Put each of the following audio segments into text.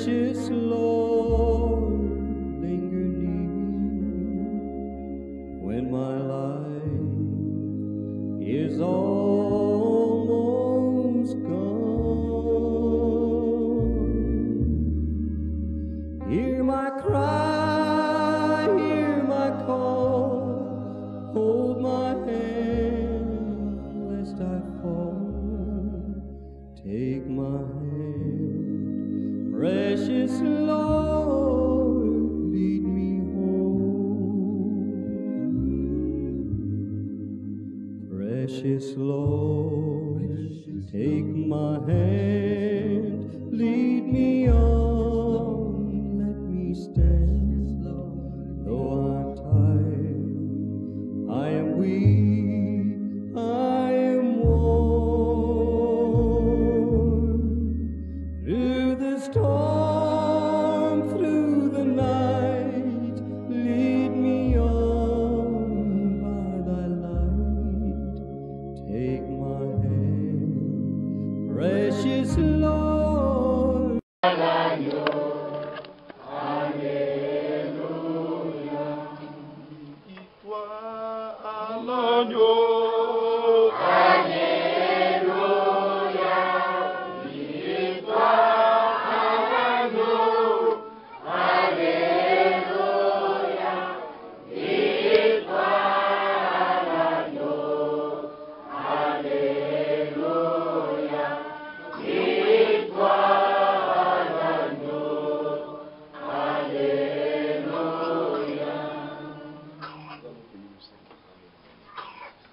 Precious Lord, linger near when my life is almost gone. Hear my cry, hear my call, hold my hand lest I fall. Take my hand, precious Lord, lead me home. Precious Lord, take my hand, lead me on, let me stand. Though I'm tired, I am weak, I am worn. Through the storm, through the night, lead me on by thy light. Take my hand, precious Lord.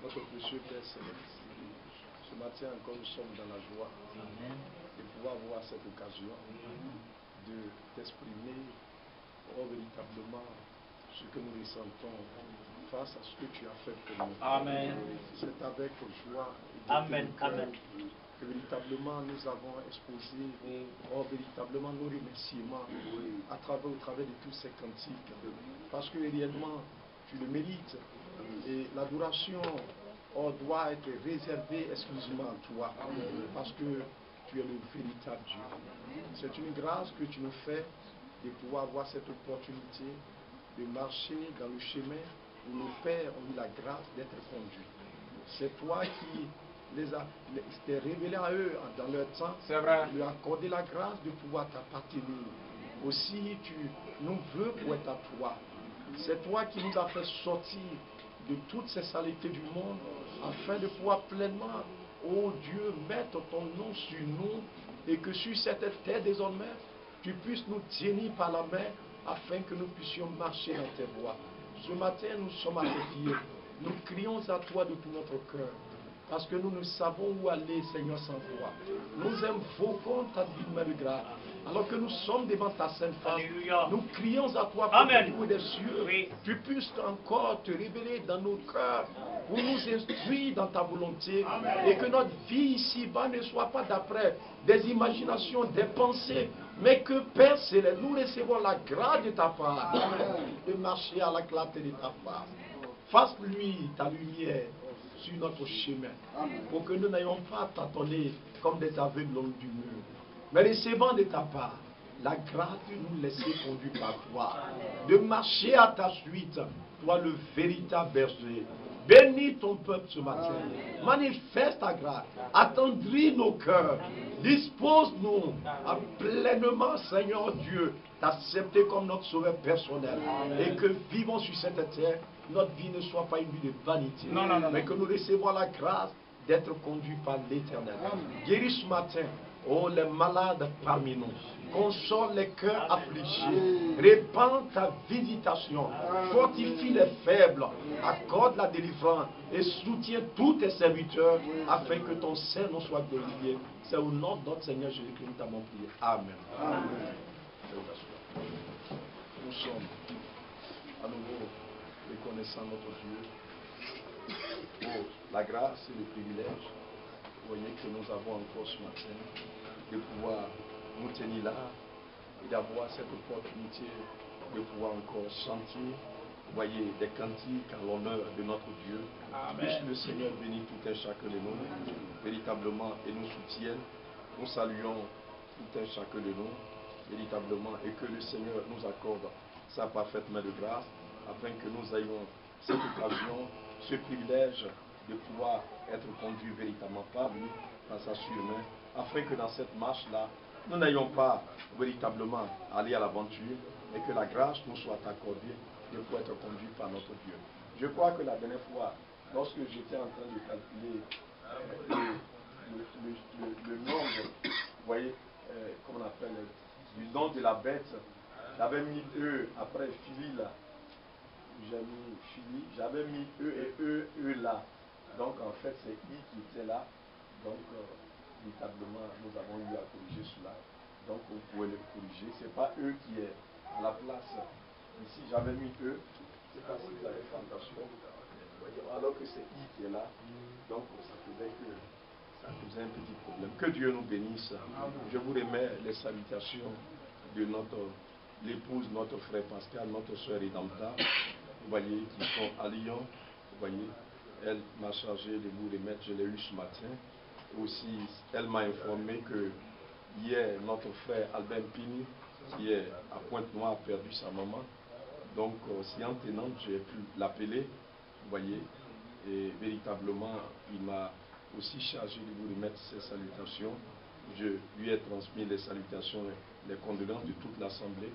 Notre précieux Père Céleste, ce matin encore nous sommes dans la joie de pouvoir avoir cette occasion de t'exprimer véritablement ce que nous ressentons face à ce que tu as fait pour nous. Amen. C'est avec joie et Amen. Amen. Que véritablement nous avons exposé véritablement nos remerciements au travers de tous ces cantiques, parce que réellement tu le mérites et l'adoration doit être réservée exclusivement à toi, parce que tu es le véritable Dieu. C'est une grâce que tu nous fais de pouvoir avoir cette opportunité de marcher dans le chemin où nos pères ont eu la grâce d'être conduits. C'est toi qui t'es révélé à eux dans leur temps, lui accordé la grâce de pouvoir t'appartenir. Aussi, tu nous veux pour être à toi. C'est toi qui nous as fait sortir de toutes ces saletés du monde, afin de pouvoir pleinement, oh Dieu, mettre ton nom sur nous, et que sur cette terre désormais, tu puisses nous tenir par la main, afin que nous puissions marcher dans tes voies. Ce matin, nous sommes à tes pieds. Nous crions à toi de tout notre cœur, parce que nous ne savons où aller, Seigneur, sans toi. Nous invoquons ta divine main de grâce. Alors que nous sommes devant ta sainte face, nous crions à toi pour que des cieux, tu puisses encore te révéler dans nos cœurs, pour nous instruire dans ta volonté, et que notre vie ici-bas ne soit pas d'après des imaginations, des pensées, mais que Père Céleste, nous recevons la grâce de ta part, de marcher à la clarté de ta face. Fasse-lui ta lumière sur notre chemin, pour que nous n'ayons pas à tâtonner comme des aveugles long du mur, mais recevant de ta part la grâce de nous laisser conduire par toi, de marcher à ta suite, toi le véritable berger. Bénis ton peuple ce matin, manifeste ta grâce, attendris nos cœurs, dispose-nous à pleinement, Seigneur Dieu, t'accepter comme notre sauveur personnel, et que vivons sur cette terre, notre vie ne soit pas une vie de vanité, mais que nous recevons la grâce d'être conduits par l'Éternel. Guéris ce matin, oh les malades parmi nous, console les cœurs affligés, répands ta visitation, fortifie les faibles, accorde la délivrance et soutiens tous tes serviteurs afin que ton Saint-Nom soit glorifié. C'est au nom de notre Seigneur Jésus-Christ que nous t'avons prié. Amen. Amen. Nous sommes à nouveau reconnaissant notre Dieu pour la grâce et le privilège, voyez, que nous avons encore ce matin de pouvoir nous tenir là et d'avoir cette opportunité de pouvoir encore chanter, voyez, des cantiques à l'honneur de notre Dieu. Puisse le Seigneur bénir tout un chacun de nous, véritablement, et nous soutienne. Nous saluons tout un chacun de nous, véritablement, et que le Seigneur nous accorde sa parfaite main de grâce, afin que nous ayons cette occasion, ce privilège de pouvoir être conduits véritablement par lui, par sa surmain, afin que dans cette marche-là, nous n'ayons pas véritablement à aller à l'aventure, mais que la grâce nous soit accordée de pouvoir être conduits par notre Dieu. Je crois que la dernière fois, lorsque j'étais en train de calculer le nombre, vous voyez, comment on appelle, du nom de la bête, j'avais mis E après Phili là. J'ai mis Phili, j'avais mis E et E là. Donc en fait c'est I qui était là. Donc véritablement nous avons eu à corriger cela. Donc vous pouvez le corriger. C'est pas E qui est à la place. Ici j'avais mis E. Je ne sais pas si vous avez fait attention. Vous voyez, alors que c'est I qui est là. Donc ça faisait un petit problème. Que Dieu nous bénisse. Je vous remets les salutations de l'épouse, notre frère Pascal, notre soeur Edamta, vous voyez, qui sont à Lyon. Vous voyez, elle m'a chargé de vous remettre, je l'ai eu ce matin. Aussi, elle m'a informé que hier, notre frère Albin Pini, qui est à Pointe-Noire, a perdu sa maman. Donc, si en tenant, j'ai pu l'appeler, vous voyez, et véritablement, il m'a aussi chargé de vous remettre ses salutations. Je lui ai transmis les salutations, les condoléances de toute l'Assemblée.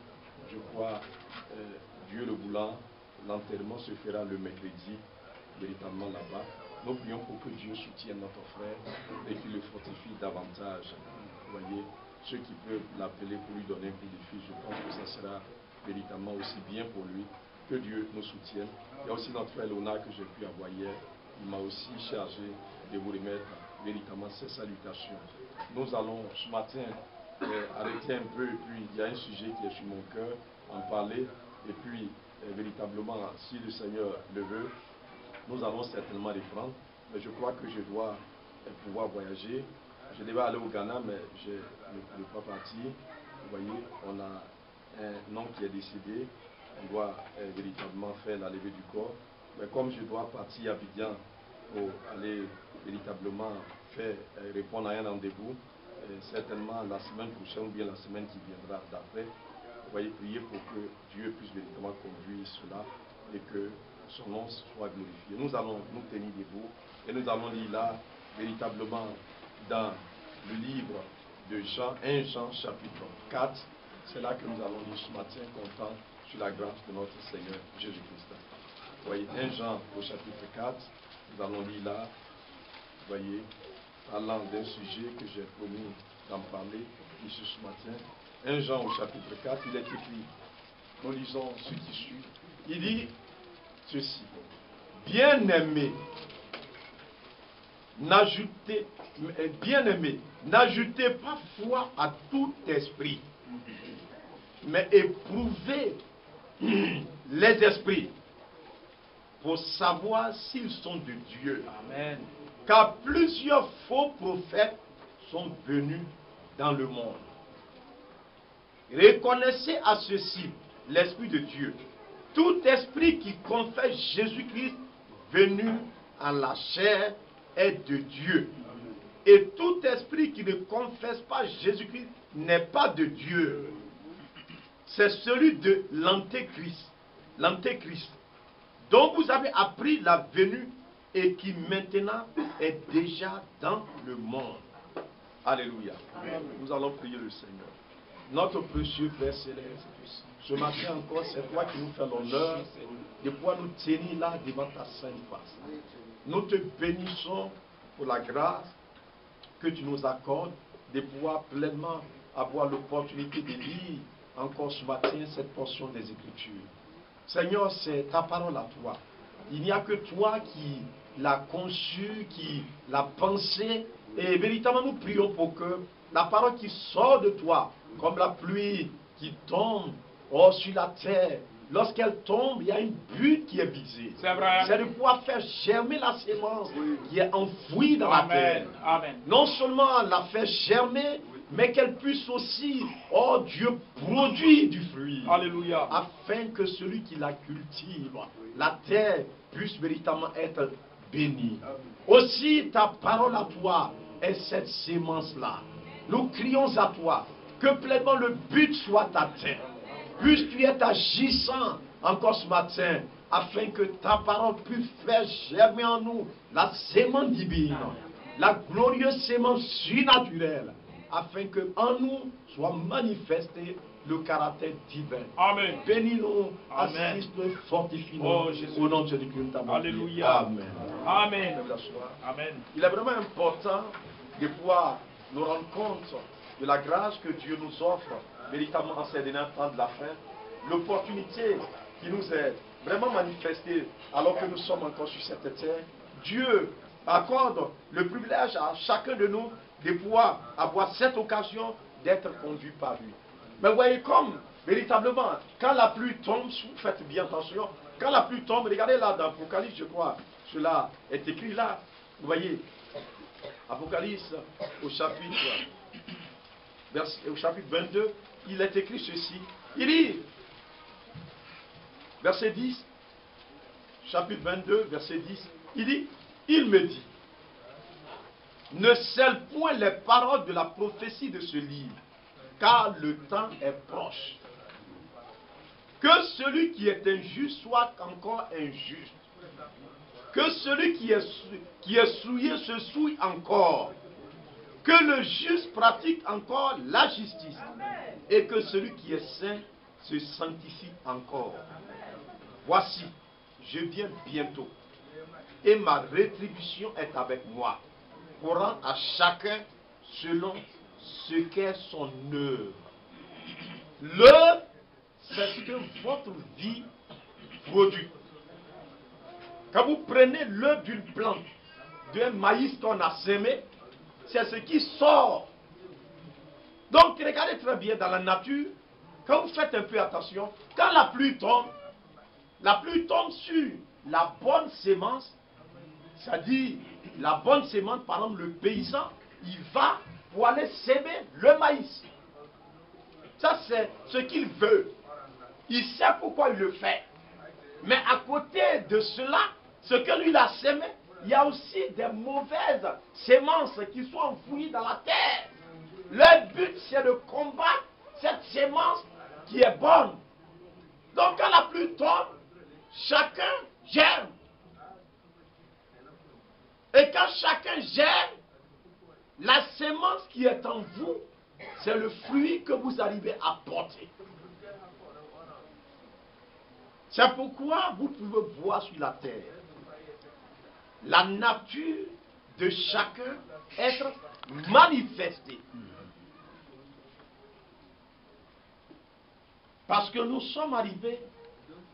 Je crois, Dieu le voulant, l'enterrement se fera le mercredi, véritablement là-bas. Nous prions pour que Dieu soutienne notre frère et qu'il le fortifie davantage. Vous voyez, ceux qui peuvent l'appeler pour lui donner un coup de fil, je pense que ça sera véritablement aussi bien pour lui. Que Dieu nous soutienne. Il y a aussi notre frère Léonard que j'ai pu avoir hier. Il m'a aussi chargé de vous remettre véritablement ces salutations. Nous allons ce matin arrêter un peu, et puis il y a un sujet qui est sur mon cœur, en parler, et puis véritablement, si le Seigneur le veut, nous allons certainement reprendre, mais je crois que je dois pouvoir voyager. Je devais aller au Ghana, mais je ne peux pas partir. Vous voyez, on a un homme qui est décédé, on doit véritablement faire la levée du corps, mais comme je dois partir à Abidjan pour aller véritablement faire répondre à un rendez-vous, certainement la semaine prochaine ou bien la semaine qui viendra d'après, vous voyez, prier pour que Dieu puisse véritablement conduire cela et que son nom soit glorifié. Nous allons nous tenir debout et nous allons lire là véritablement dans le livre de Jean, 1 Jean chapitre 4. C'est là que nous allons lire ce matin, comptant sur la grâce de notre Seigneur Jésus-Christ. Vous voyez, 1 Jean au chapitre 4, nous allons lire là, vous voyez, parlant d'un sujet que j'ai promis d'en parler ici ce matin. 1 Jean au chapitre 4, il est écrit, nous lisons ce qui suit. Il dit ceci: bien-aimés, n'ajoutez pas foi à tout esprit, mais éprouvez les esprits pour savoir s'ils sont de Dieu. Amen. Car plusieurs faux prophètes sont venus dans le monde. Reconnaissez à ceci l'Esprit de Dieu. Tout esprit qui confesse Jésus-Christ venu en la chair est de Dieu. Et tout esprit qui ne confesse pas Jésus-Christ n'est pas de Dieu. C'est celui de l'Antéchrist. L'Antéchrist, dont vous avez appris la venue et qui maintenant est déjà dans le monde. Alléluia. Amen. Nous allons prier le Seigneur. Notre précieux Père Céleste, ce matin encore, c'est toi qui nous fais l'honneur de pouvoir nous tenir là devant ta sainte face. Nous te bénissons pour la grâce que tu nous accordes de pouvoir pleinement avoir l'opportunité de lire encore ce matin cette portion des Écritures. Seigneur, c'est ta parole à toi. Il n'y a que toi qui l'as conçue, qui l'as pensée. Et véritablement, nous prions pour que la parole qui sort de toi, comme la pluie qui tombe sur la terre, lorsqu'elle tombe, il y a une but qui est visée. C'est de pouvoir faire germer la sémence qui est enfouie dans la terre. Amen. Non seulement la faire germer, mais qu'elle puisse aussi, oh Dieu, produire du fruit. Alléluia. Afin que celui qui la cultive, la terre, puisse véritablement être bénie. Aussi, ta parole à toi est cette sémence-là. Nous crions à toi que pleinement le but soit atteint. Puisses-tu être agissant encore ce matin, afin que ta parole puisse faire germer en nous la sémence divine, la glorieuse sémence surnaturelle, afin que en nous soit manifesté le caractère divin. Amen. Bénis-nous, Amen. assiste-nous, fortifie-nous. Oh, Jésus. Au nom de Jésus-Christ. Alléluia. Amen. Amen. Amen. Il est vraiment important de pouvoir nous rendre compte de la grâce que Dieu nous offre, véritablement en ces derniers temps de la fin, l'opportunité qui nous est vraiment manifestée alors que nous sommes encore sur cette terre. Dieu accorde le privilège à chacun de nous de pouvoir avoir cette occasion d'être conduit par lui. Mais vous voyez comme, véritablement, quand la pluie tombe, vous faites bien attention, quand la pluie tombe, regardez là dans Apocalypse, je crois, cela est écrit là, vous voyez, Apocalypse au chapitre 22, il est écrit ceci, il dit, verset 10, chapitre 22, verset 10, il dit, il me dit, ne scelle point les paroles de la prophétie de ce livre, car le temps est proche. Que celui qui est injuste soit encore injuste. Que celui qui est souillé se souille encore. Que le juste pratique encore la justice. Et que celui qui est saint se sanctifie encore. Voici, je viens bientôt. Et ma rétribution est avec moi. Pour rendre à chacun selon ce qu'est son œuvre. L'œuvre, c'est ce que votre vie produit. Quand vous prenez l'œuvre d'une plante, d'un maïs qu'on a semé, c'est ce qui sort. Donc regardez très bien dans la nature, quand vous faites un peu attention, quand la pluie tombe sur la bonne sémence, c'est-à-dire la bonne sémence, par exemple le paysan, il va pour aller s'aimer le maïs. Ça, c'est ce qu'il veut. Il sait pourquoi il le fait. Mais à côté de cela, ce que lui a sémé, il y a aussi des mauvaises sémences qui sont enfouies dans la terre. Leur but, c'est de combattre cette sémence qui est bonne. Donc, quand la pluie tombe, chacun germe. Et quand chacun germe, la sémence qui est en vous, c'est le fruit que vous arrivez à porter. C'est pourquoi vous pouvez voir sur la terre la nature de chacun être manifestée. Parce que nous sommes arrivés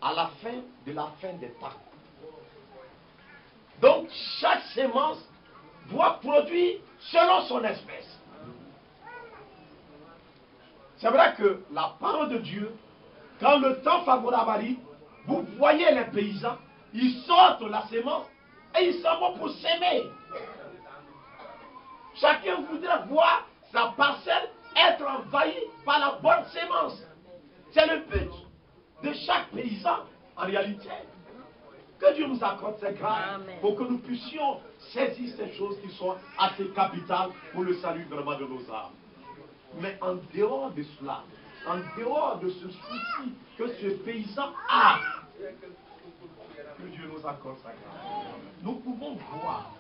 à la fin de la fin des temps. Donc chaque sémence doit produire selon son espèce. C'est vrai que la parole de Dieu, quand le temps favorable arrive, vous voyez les paysans, ils sortent la sémence et ils s'en vont pour s'aimer. Chacun voudrait voir sa parcelle être envahie par la bonne sémence. C'est le but de chaque paysan en réalité. Que Dieu nous accorde cette grâce pour que nous puissions saisir ces choses qui sont assez capitales pour le salut vraiment de nos âmes. Mais en dehors de cela, en dehors de ce souci que ce paysan a, que Dieu nous accorde sa grâce, nous pouvons voir,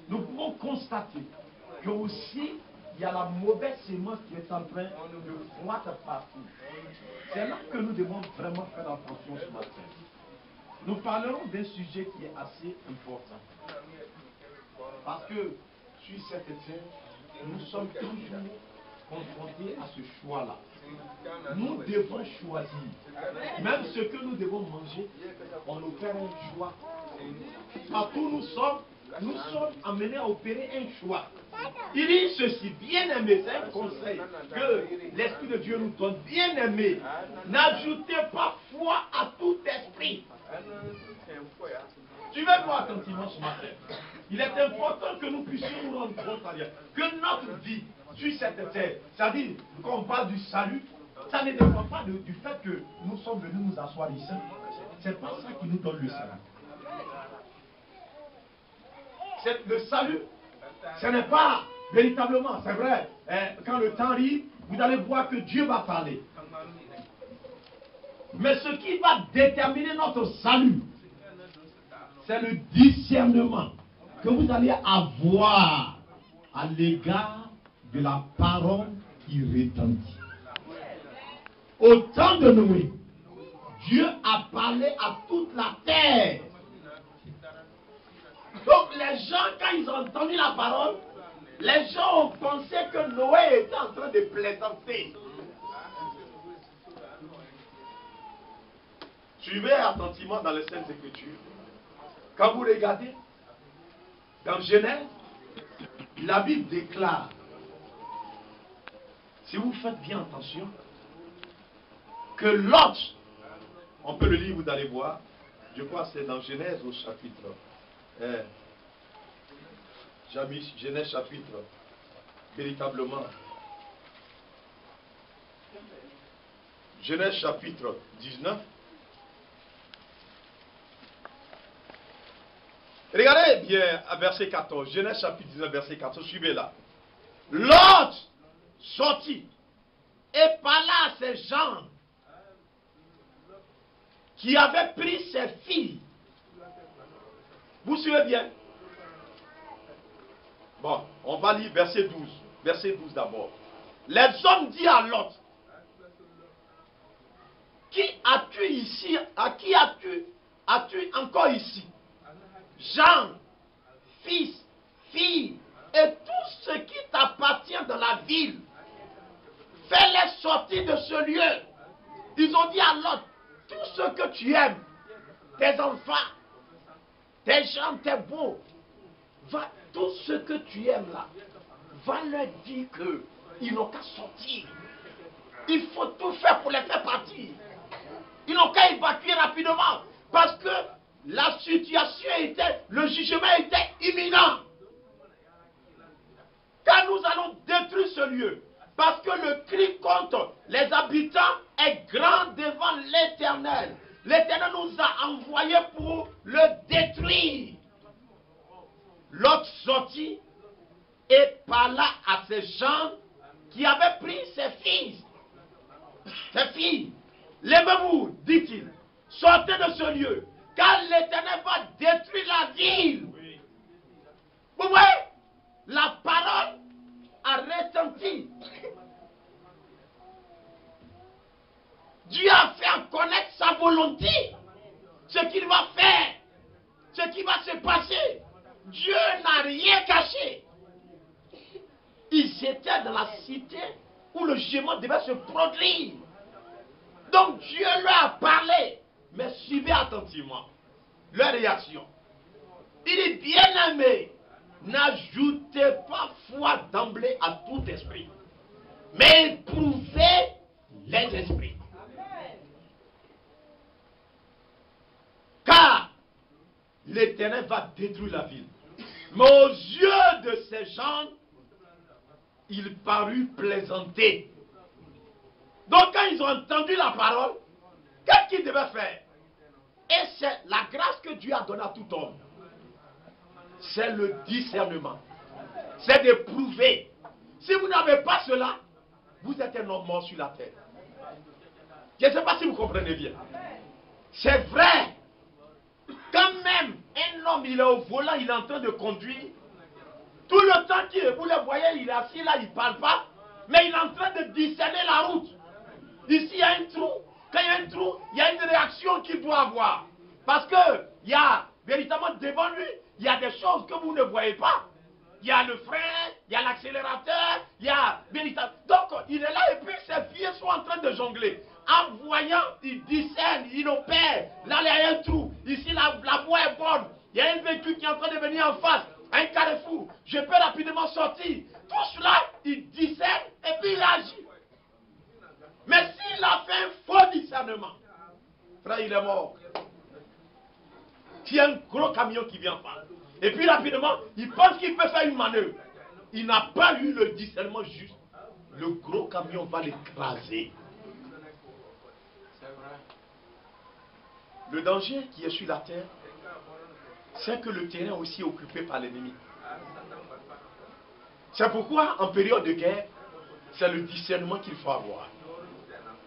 nous pouvons constater que aussi il y a la mauvaise sémence qui est en train de croître partout. C'est là que nous devons vraiment faire attention ce matin. Nous parlerons d'un sujet qui est assez important. Parce que sur cette terre, nous sommes toujours confrontés à ce choix-là. Nous devons choisir. Même ce que nous devons manger, on nous fait un choix. Partout où nous sommes amenés à opérer un choix. Il dit ceci, bien-aimé, c'est un conseil que l'Esprit de Dieu nous donne. Bien-aimé, n'ajoutez pas foi à tout esprit. Tu veux voir attentivement ce matin. Il est important que nous puissions nous rendre compte que notre vie sur cette terre, c'est-à-dire quand on parle du salut, ça ne dépend pas du fait que nous sommes venus nous asseoir ici. C'est pas ça qui nous donne le salut. Le salut, ce n'est pas véritablement, c'est vrai, quand le temps arrive, vous allez voir que Dieu va parler. Mais ce qui va déterminer notre salut, c'est le discernement que vous allez avoir à l'égard de la parole qui retentit. Au temps de Noé, Dieu a parlé à toute la terre. Donc les gens, quand ils ont entendu la parole, les gens ont pensé que Noé était en train de plaisanter. Suivez attentivement dans les Saintes Écritures. Quand vous regardez, dans Genèse, la Bible déclare, si vous faites bien attention, que Lot, on peut le lire, vous allez voir, je crois que c'est dans Genèse au chapitre, Genèse chapitre, véritablement, Genèse chapitre 19, regardez bien à verset 14, Genèse chapitre 19, verset 14, suivez là. Lot sortit et parla à ces gens qui avaient pris ses filles. Vous suivez bien? Bon, on va lire verset 12. Verset 12 d'abord. Les hommes disent à Lot, qui as-tu ici? À qui as-tu encore ici? Jean, fils, fille, et tout ce qui t'appartient dans la ville. Fais-les sortir de ce lieu. Ils ont dit à Lot, tout ce que tu aimes, tes enfants, tes gens, tes beaux, tout ce que tu aimes là, va leur dire qu'ils n'ont qu'à sortir. Il faut tout faire pour les faire partir. Ils n'ont qu'à évacuer rapidement. Parce que la situation était, le jugement était imminent. Car nous allons détruire ce lieu. Parce que le cri contre les habitants est grand devant l'Éternel. L'Éternel nous a envoyés pour le détruire. Lot sortit et parla à ces gens qui avaient pris ses fils. Ses filles, levez-vous, dit-il, sortez de ce lieu, car l'Éternel va détruire la ville. Vous voyez, la parole a retenti. Dieu a fait connaître sa volonté, ce qu'il va faire, ce qui va se passer. Dieu n'a rien caché. Ils étaient dans la cité où le jugement devait se produire. Donc Dieu leur a parlé. Mais suivez attentivement leur réaction. Il dit, bien-aimé, n'ajoutez pas foi d'emblée à tout esprit, mais éprouvez les esprits. Car l'Éternel va détruire la ville. Mais aux yeux de ces gens, il parut plaisanter. Donc quand ils ont entendu la parole, qu'est-ce qu'ils devaient faire? Et c'est la grâce que Dieu a donnée à tout homme. C'est le discernement. C'est de prouver. Si vous n'avez pas cela, vous êtes un homme mort sur la terre. Je ne sais pas si vous comprenez bien. C'est vrai. Quand même, un homme, il est au volant, il est en train de conduire. Tout le temps que vous le voyez, il est assis là, il ne parle pas. Mais il est en train de discerner la route. Ici, il y a un trou. Quand il y a un trou, il y a une réaction qu'il doit avoir. Parce que il y a véritablement devant lui, il y a des choses que vous ne voyez pas. Il y a le frein, il y a l'accélérateur, il y a véritablement. Donc, il est là et puis ses pieds sont en train de jongler. En voyant, il discerne, il opère. Là, il y a un trou. Ici, la voie est bonne. Il y a un véhicule qui est en train de venir en face. Un carrefour. Je peux rapidement sortir. Tout cela, il discerne et puis il agit. Mais s'il a fait un faux discernement, frère, il est mort. Il y a un gros camion qui vient en face. Et puis rapidement, il pense qu'il peut faire une manœuvre. Il n'a pas eu le discernement juste. Le gros camion va l'écraser. Le danger qui est sur la terre, c'est que le terrain aussi est occupé par l'ennemi. C'est pourquoi, en période de guerre, C'est le discernement qu'il faut avoir.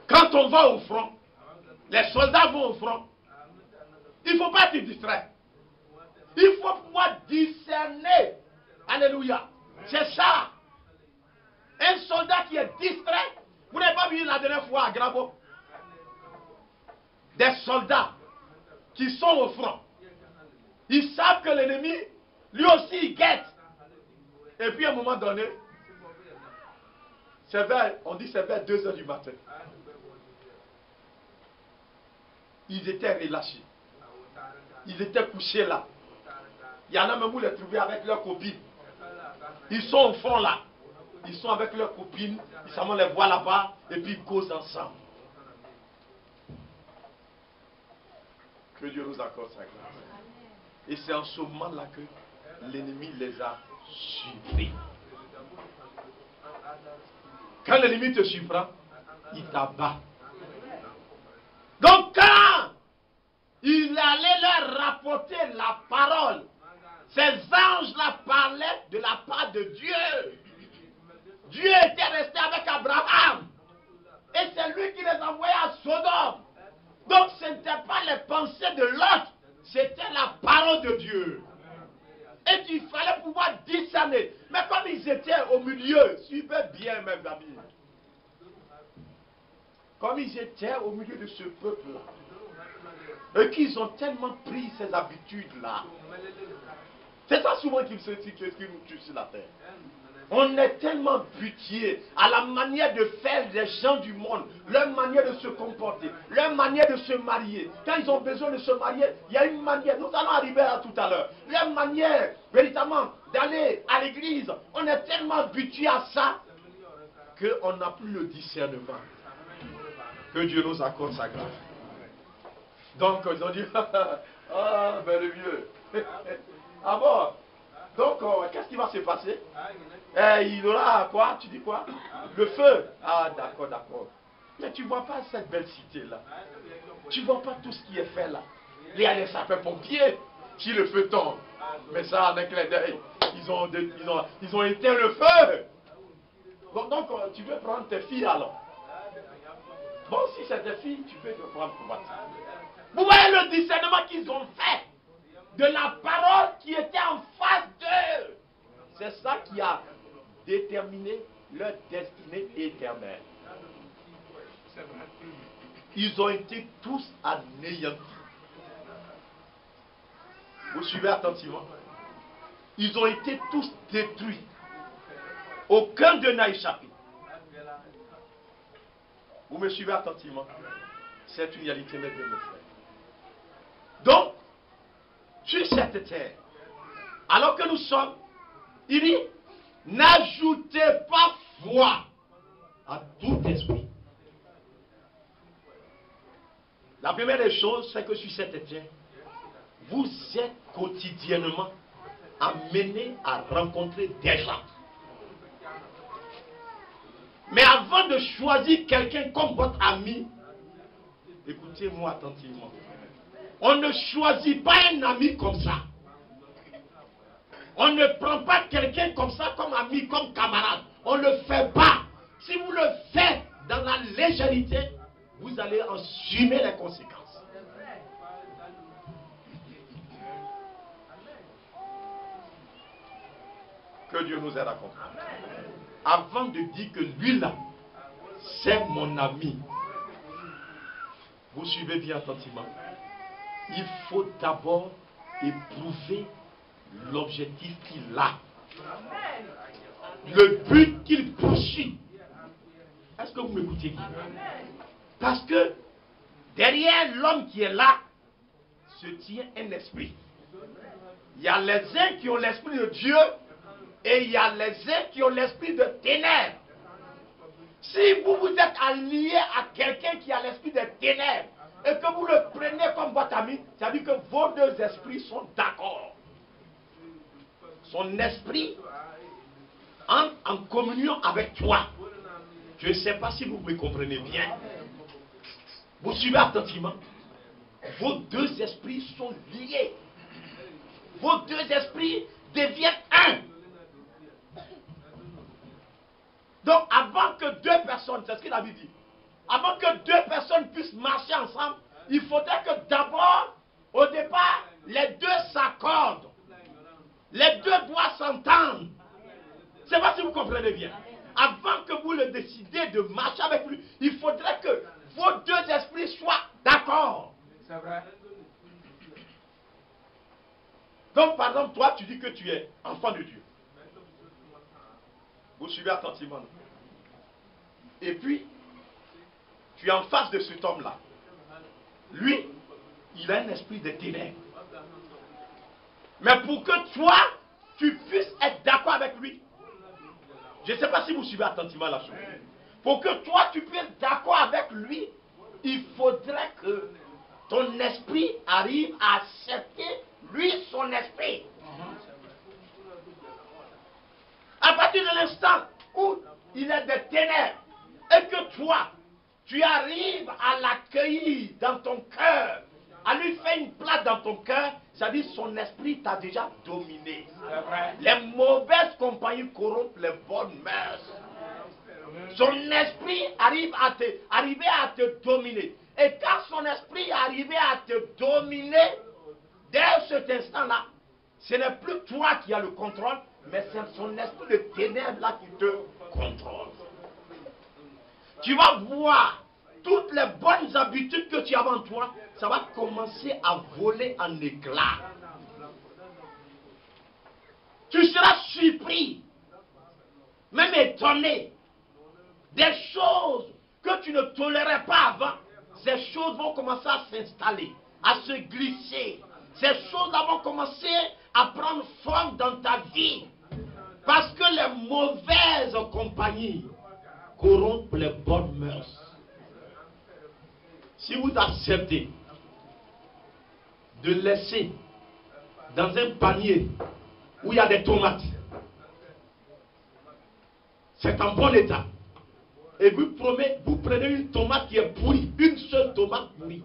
Quand on va au front, les soldats vont au front, il ne faut pas être distrait. Il faut pouvoir discerner. Alléluia. C'est ça. Un soldat qui est distrait, vous n'avez pas vu la dernière fois à Grabo, des soldats qui sont au front. Ils savent que l'ennemi, lui aussi, il guette. Et puis à un moment donné, on dit c'est vers 2 heures du matin. Ils étaient relâchés. Ils étaient couchés là. Il y en a même où les trouver avec leurs copines. Ils sont au fond là. Ils sont avec leurs copines. Ils les voient là-bas. Et puis ils causent ensemble. Que Dieu nous accorde sa grâce. Et c'est en ce moment-là que l'ennemi les a surpris. Quand l'ennemi te surprend, il t'abat. Donc quand il allait leur rapporter la parole, ces anges-là parlaient de la part de Dieu. Dieu était resté avec Abraham. Et c'est lui qui les envoyait à Sodome. Donc ce n'était pas les pensées de l'autre, c'était la parole de Dieu. Et il fallait pouvoir discerner. Mais comme ils étaient au milieu, suivez bien mes amis. Comme ils étaient au milieu de ce peuple-là, et qu'ils ont tellement pris ces habitudes-là. C'est ça souvent qui nous tue sur la terre. On est tellement butié à la manière de faire des gens du monde, leur manière de se comporter, leur manière de se marier. Quand ils ont besoin de se marier, il y a une manière, nous allons arriver à tout à l'heure, leur manière véritablement d'aller à l'église. On est tellement habitué à ça qu'on n'a plus le discernement. Que Dieu nous accorde sa grâce. Donc ils ont dit, ah ben le vieux. Ah bon? Donc, qu'est-ce qui va se passer? Il aura quoi? Tu dis quoi? Le feu. Ah, d'accord, d'accord. Mais tu ne vois pas cette belle cité-là. Tu ne vois pas tout ce qui est fait là. Il y a les sapeurs-pompiers, si le feu tombe. Mais ça, avec les d'œil, ils ont éteint le feu. Bon, donc, tu veux prendre tes filles alors? Bon, si c'est tes filles, tu peux te prendre pour bâtir. Vous voyez le discernement qu'ils ont fait de la parole qui était en face d'eux. C'est ça qui a déterminé leur destinée éternelle. Ils ont été tous anéantis. Vous suivez attentivement? Ils ont été tous détruits. Aucun d'eux n'a échappé. Vous me suivez attentivement? C'est une réalité, mes bien, mes frères. Donc, sur cette terre, alors que nous sommes, il dit, n'ajoutez pas foi à tout esprit. La première des choses, c'est que sur cette terre, vous êtes quotidiennement amenés à rencontrer des gens. Mais avant de choisir quelqu'un comme votre ami, écoutez-moi attentivement. On ne choisit pas un ami comme ça. On ne prend pas quelqu'un comme ça, comme ami, comme camarade. On ne le fait pas. Si vous le faites dans la légèreté, vous allez en assumer les conséquences. Que Dieu nous aide à comprendre. Avant de dire que lui là, c'est mon ami, vous suivez bien attentivement. Il faut d'abord éprouver l'objectif qu'il a. Le but qu'il poursuit. Est-ce que vous m'écoutez bien? Parce que derrière l'homme qui est là, se tient un esprit. Il y a les uns qui ont l'esprit de Dieu et il y a les uns qui ont l'esprit de ténèbres. Si vous vous êtes allié à quelqu'un qui a l'esprit de ténèbres, et que vous le prenez comme votre ami, ça veut dire que vos deux esprits sont d'accord. Son esprit entre en communion avec toi. Je ne sais pas si vous me comprenez bien. Vous suivez attentivement. Vos deux esprits sont liés. Vos deux esprits deviennent un. Donc avant que deux personnes, c'est ce qu'il avait dit, avant que deux personnes puissent marcher ensemble, il faudrait que d'abord, au départ, les deux s'accordent. Les deux doivent s'entendre. Je ne sais pas si vous comprenez bien. Avant que vous le décidez de marcher avec lui, il faudrait que vos deux esprits soient d'accord. C'est vrai. Donc par exemple, toi tu dis que tu es enfant de Dieu. Vous suivez attentivement. Et puis, tu es en face de cet homme-là. Lui, il a un esprit de ténèbres. Mais pour que toi, tu puisses être d'accord avec lui, je ne sais pas si vous suivez attentivement la chose. Pour que toi, tu puisses être d'accord avec lui, il faudrait que ton esprit arrive à accepter lui son esprit. À partir de l'instant où il est des ténèbres et que toi, tu arrives à l'accueillir dans ton cœur, à lui faire une place dans ton cœur, c'est-à-dire son esprit t'a déjà dominé. Les mauvaises compagnies corrompent les bonnes mœurs. Son esprit arrive à te dominer. Et quand son esprit est arrivé à te dominer, dès cet instant-là, ce n'est plus toi qui as le contrôle, mais c'est son esprit de ténèbres là qui te contrôle. Tu vas voir toutes les bonnes habitudes que tu as en toi, ça va commencer à voler en éclats. Tu seras surpris, même étonné. Des choses que tu ne tolérais pas avant, ces choses vont commencer à s'installer, à se glisser. Ces choses-là vont commencer à prendre forme dans ta vie. Parce que les mauvaises compagnies corrompent les bonnes mœurs. Si vous acceptez de laisser dans un panier où il y a des tomates, c'est en bon état. Et vous prenez une tomate qui est pourrie, une seule tomate pourrie.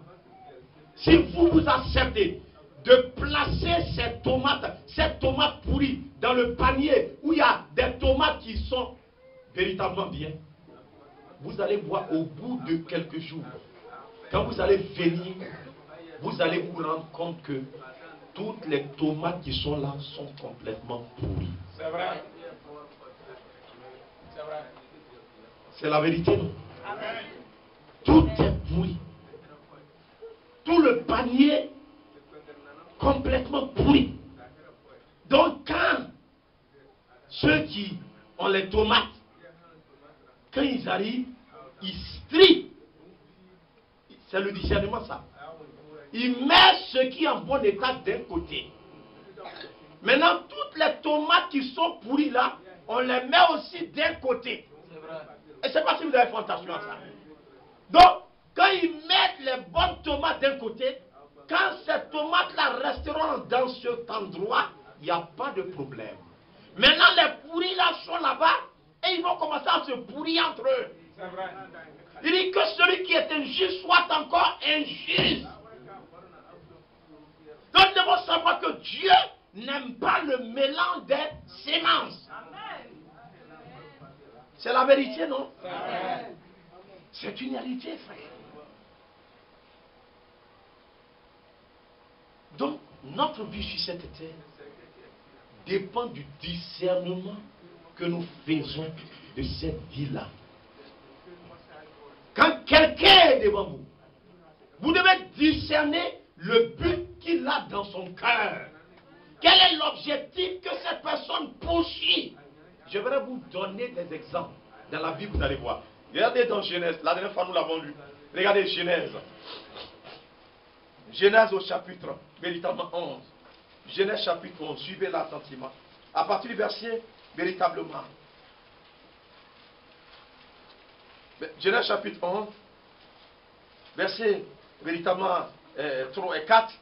Si vous acceptez de placer cette tomate pourrie dans le panier où il y a des tomates qui sont véritablement bien, vous allez voir au bout de quelques jours, quand vous allez venir, vous allez vous rendre compte que toutes les tomates qui sont là sont complètement pourries. C'est vrai. C'est vrai. C'est la vérité, non? Tout est pourri. Tout le panier complètement pourri. Donc quand ceux qui ont les tomates, quand ils arrivent, ils strient. C'est le discernement ça. Ils mettent ce qui est en bon état d'un côté. Maintenant, toutes les tomates qui sont pourries là, on les met aussi d'un côté. Et je ne sais pas si vous avez fait attention à ça. Donc, quand ils mettent les bonnes tomates d'un côté, quand ces tomates-là resteront dans cet endroit, il n'y a pas de problème. Maintenant, les pourris là sont là-bas et ils vont commencer à se pourrir entre eux. Il dit que celui qui est injuste soit encore injuste. Donc, nous devons savoir que Dieu n'aime pas le mélange des semences. C'est la vérité, non? C'est une réalité, frère. Donc, notre vie sur cette terre dépend du discernement que nous faisons de cette vie-là. Quand quelqu'un est devant vous, vous devez discerner le but qu'il a dans son cœur. Quel est l'objectif que cette personne poursuit? Je vais vous donner des exemples. Dans la Bible, vous allez voir. Regardez dans Genèse. La dernière fois, nous l'avons lu. Regardez Genèse. Genèse au chapitre, véritablement 11. Genèse chapitre 11. Suivez-la attentivement. À partir du verset, véritablement. Genèse chapitre 11. Verset, véritablement, 3 et 4.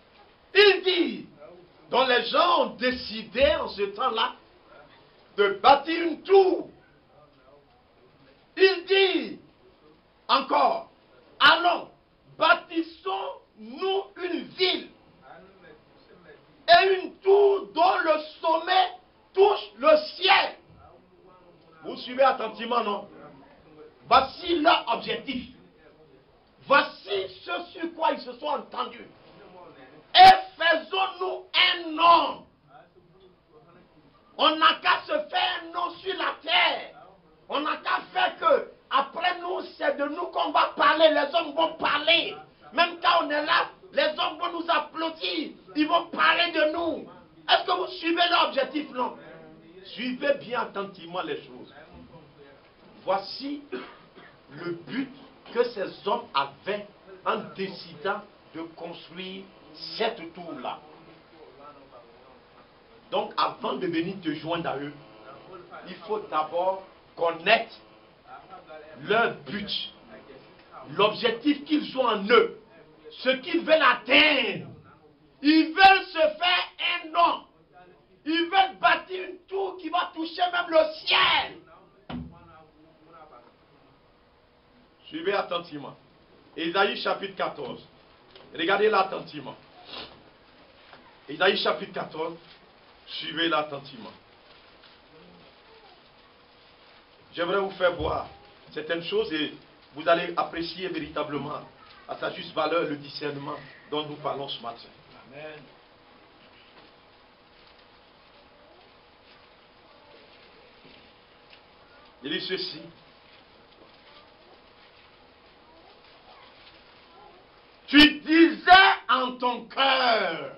Il dit, dont les gens ont décidé en ce temps-là de bâtir une tour. Il dit encore, allons, bâtissons-nous une ville et une tour dont le sommet touche le ciel. Vous suivez attentivement. attentivement, non? Voici leur objectif. Voici ce sur quoi ils se sont entendus. Et faisons-nous un nom. On n'a qu'à se faire un nom sur la terre. On n'a qu'à faire que, après nous, c'est de nous qu'on va parler. Les hommes vont parler. Même quand on est là, les hommes vont nous applaudir. Ils vont parler de nous. Est-ce que vous suivez l'objectif? Non. Suivez bien attentivement les choses. Voici le but que ces hommes avaient en décidant de construire cette tour-là. Donc, avant de venir te joindre à eux, il faut d'abord connaître leur but, l'objectif qu'ils ont en eux, ce qu'ils veulent atteindre. Ils veulent se faire un nom. Ils veulent bâtir une tour qui va toucher même le ciel. Suivez attentivement. Ésaïe chapitre 14. Regardez-la attentivement. Ésaïe chapitre 14. Suivez-la attentivement. J'aimerais vous faire voir certaines choses et vous allez apprécier véritablement à sa juste valeur le discernement dont nous parlons ce matin. Amen. Il dit ceci. Tu disais en ton cœur,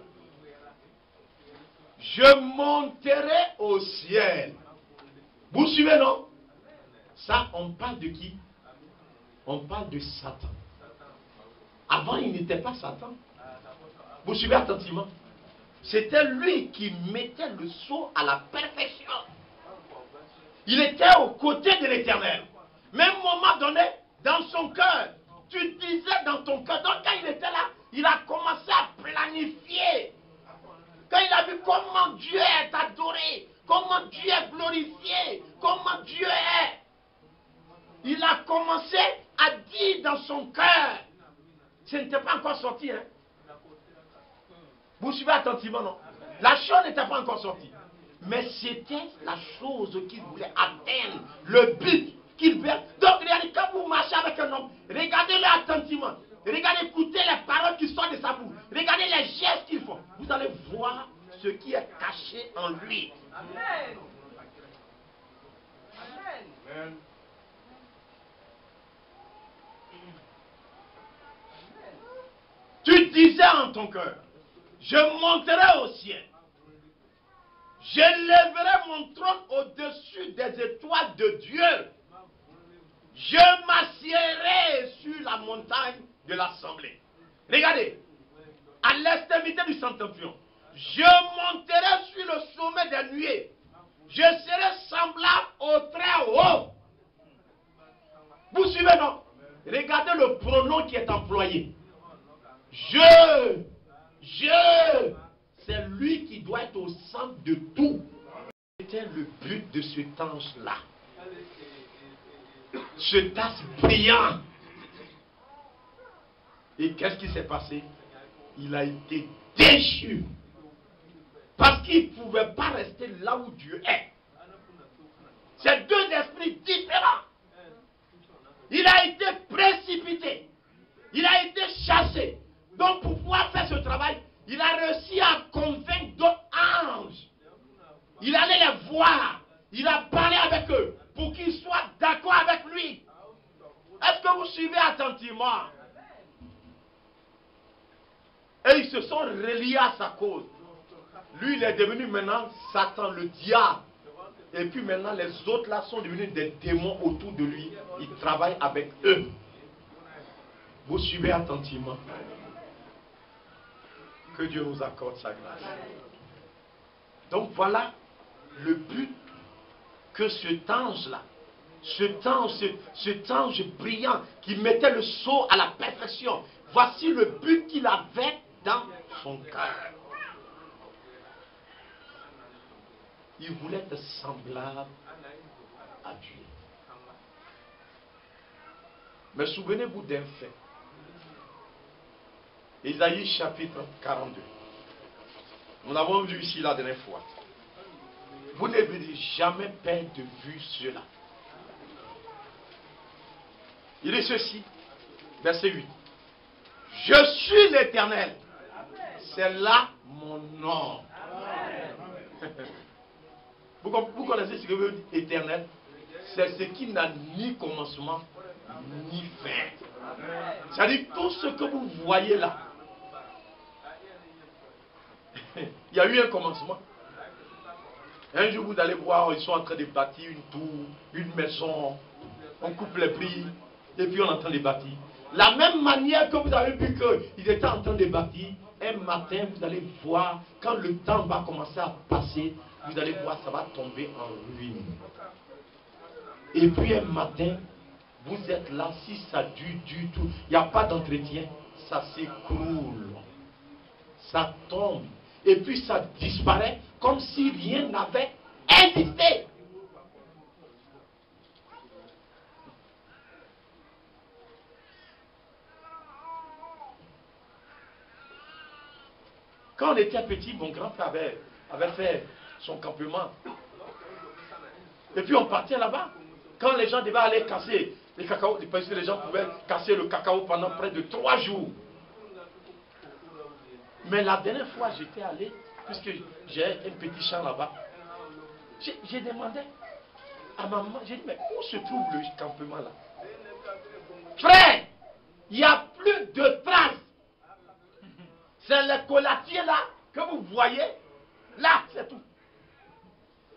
je monterai au ciel. Vous suivez, non? Ça, on parle de qui? On parle de Satan. Avant, il n'était pas Satan. Vous suivez attentivement? C'était lui qui mettait le sceau à la perfection. Il était aux côtés de l'Éternel. Mais à un moment donné, dans son cœur, tu disais dans ton cœur. Donc quand il était là, il a commencé à planifier. Quand il a vu comment Dieu est adoré, comment Dieu est glorifié, comment Dieu est, il a commencé à dire dans son cœur. Ce n'était pas encore sorti. Hein? Vous suivez attentivement, non? La chose n'était pas encore sortie. Mais c'était la chose qu'il voulait atteindre, le but qu'il veut. Donc, regardez, quand vous marchez avec un homme, regardez-le attentivement. Regardez, écoutez les paroles qui sortent de sa bouche. Regardez les gestes qu'il fait. Vous allez voir ce qui est caché en lui. Amen. Amen. Tu disais en ton cœur, je monterai au ciel. Je lèverai mon trône au-dessus des étoiles de Dieu. Je m'assiérai sur la montagne de l'assemblée. Regardez, à l'extrémité du septentrion, je monterai sur le sommet des nuées. Je serai semblable au très haut. Vous suivez, non? Regardez le pronom qui est employé. C'est lui qui doit être au centre de tout. C'était le but de cet ange-là. Ce astre brillant. Et qu'est-ce qui s'est passé? Il a été déchu. Parce qu'il ne pouvait pas rester là où Dieu est. C'est deux esprits différents. Il a été précipité. Il a été chassé. Donc pour pouvoir faire ce travail, il a réussi à convaincre d'autres anges. Il allait les voir. Il a parlé avec eux pour qu'ils soient d'accord avec lui. Est-ce que vous suivez attentivement? Et ils se sont reliés à sa cause. Lui, il est devenu maintenant Satan, le diable. Et puis maintenant, les autres là sont devenus des démons autour de lui. Il travaille avec eux. Vous suivez attentivement. Que Dieu nous accorde sa grâce. Donc voilà le but que cet ange-là, cet ange brillant qui mettait le sceau à la perfection, voici le but qu'il avait dans son cœur. Il voulait être semblable à Dieu. Mais souvenez-vous d'un fait. Ésaïe chapitre 42. Nous l'avons vu ici la dernière fois. Vous ne verrez jamais perdre de vue cela. Il dit ceci, verset 8. Je suis l'Éternel. C'est là mon nom. Vous connaissez ce que veut dire éternel? C'est ce qui n'a ni commencement ni fin. C'est-à-dire tout ce que vous voyez là. Il y a eu un commencement. Un jour vous allez voir, ils sont en train de bâtir une tour, une maison. On coupe les prix et puis on est en train de bâtir. La même manière que vous avez vu qu'ils étaient en train de bâtir, un matin vous allez voir, quand le temps va commencer à passer, vous allez voir ça va tomber en ruine. Et puis un matin, vous êtes là, si ça dure du tout, il n'y a pas d'entretien, ça s'écroule. Ça tombe. Et puis ça disparaît comme si rien n'avait existé. Quand on était petit, mon grand-père avait fait son campement. Et puis on partait là-bas. Quand les gens devaient aller casser les cacao, parce que les gens pouvaient casser le cacao pendant près de 3 jours. Mais la dernière fois j'étais allé, puisque j'ai un petit champ là-bas, j'ai demandé à ma maman, j'ai dit, mais où se trouve le campement là? Frère, il n'y a plus de traces. C'est le colatier là que vous voyez. Là, c'est tout.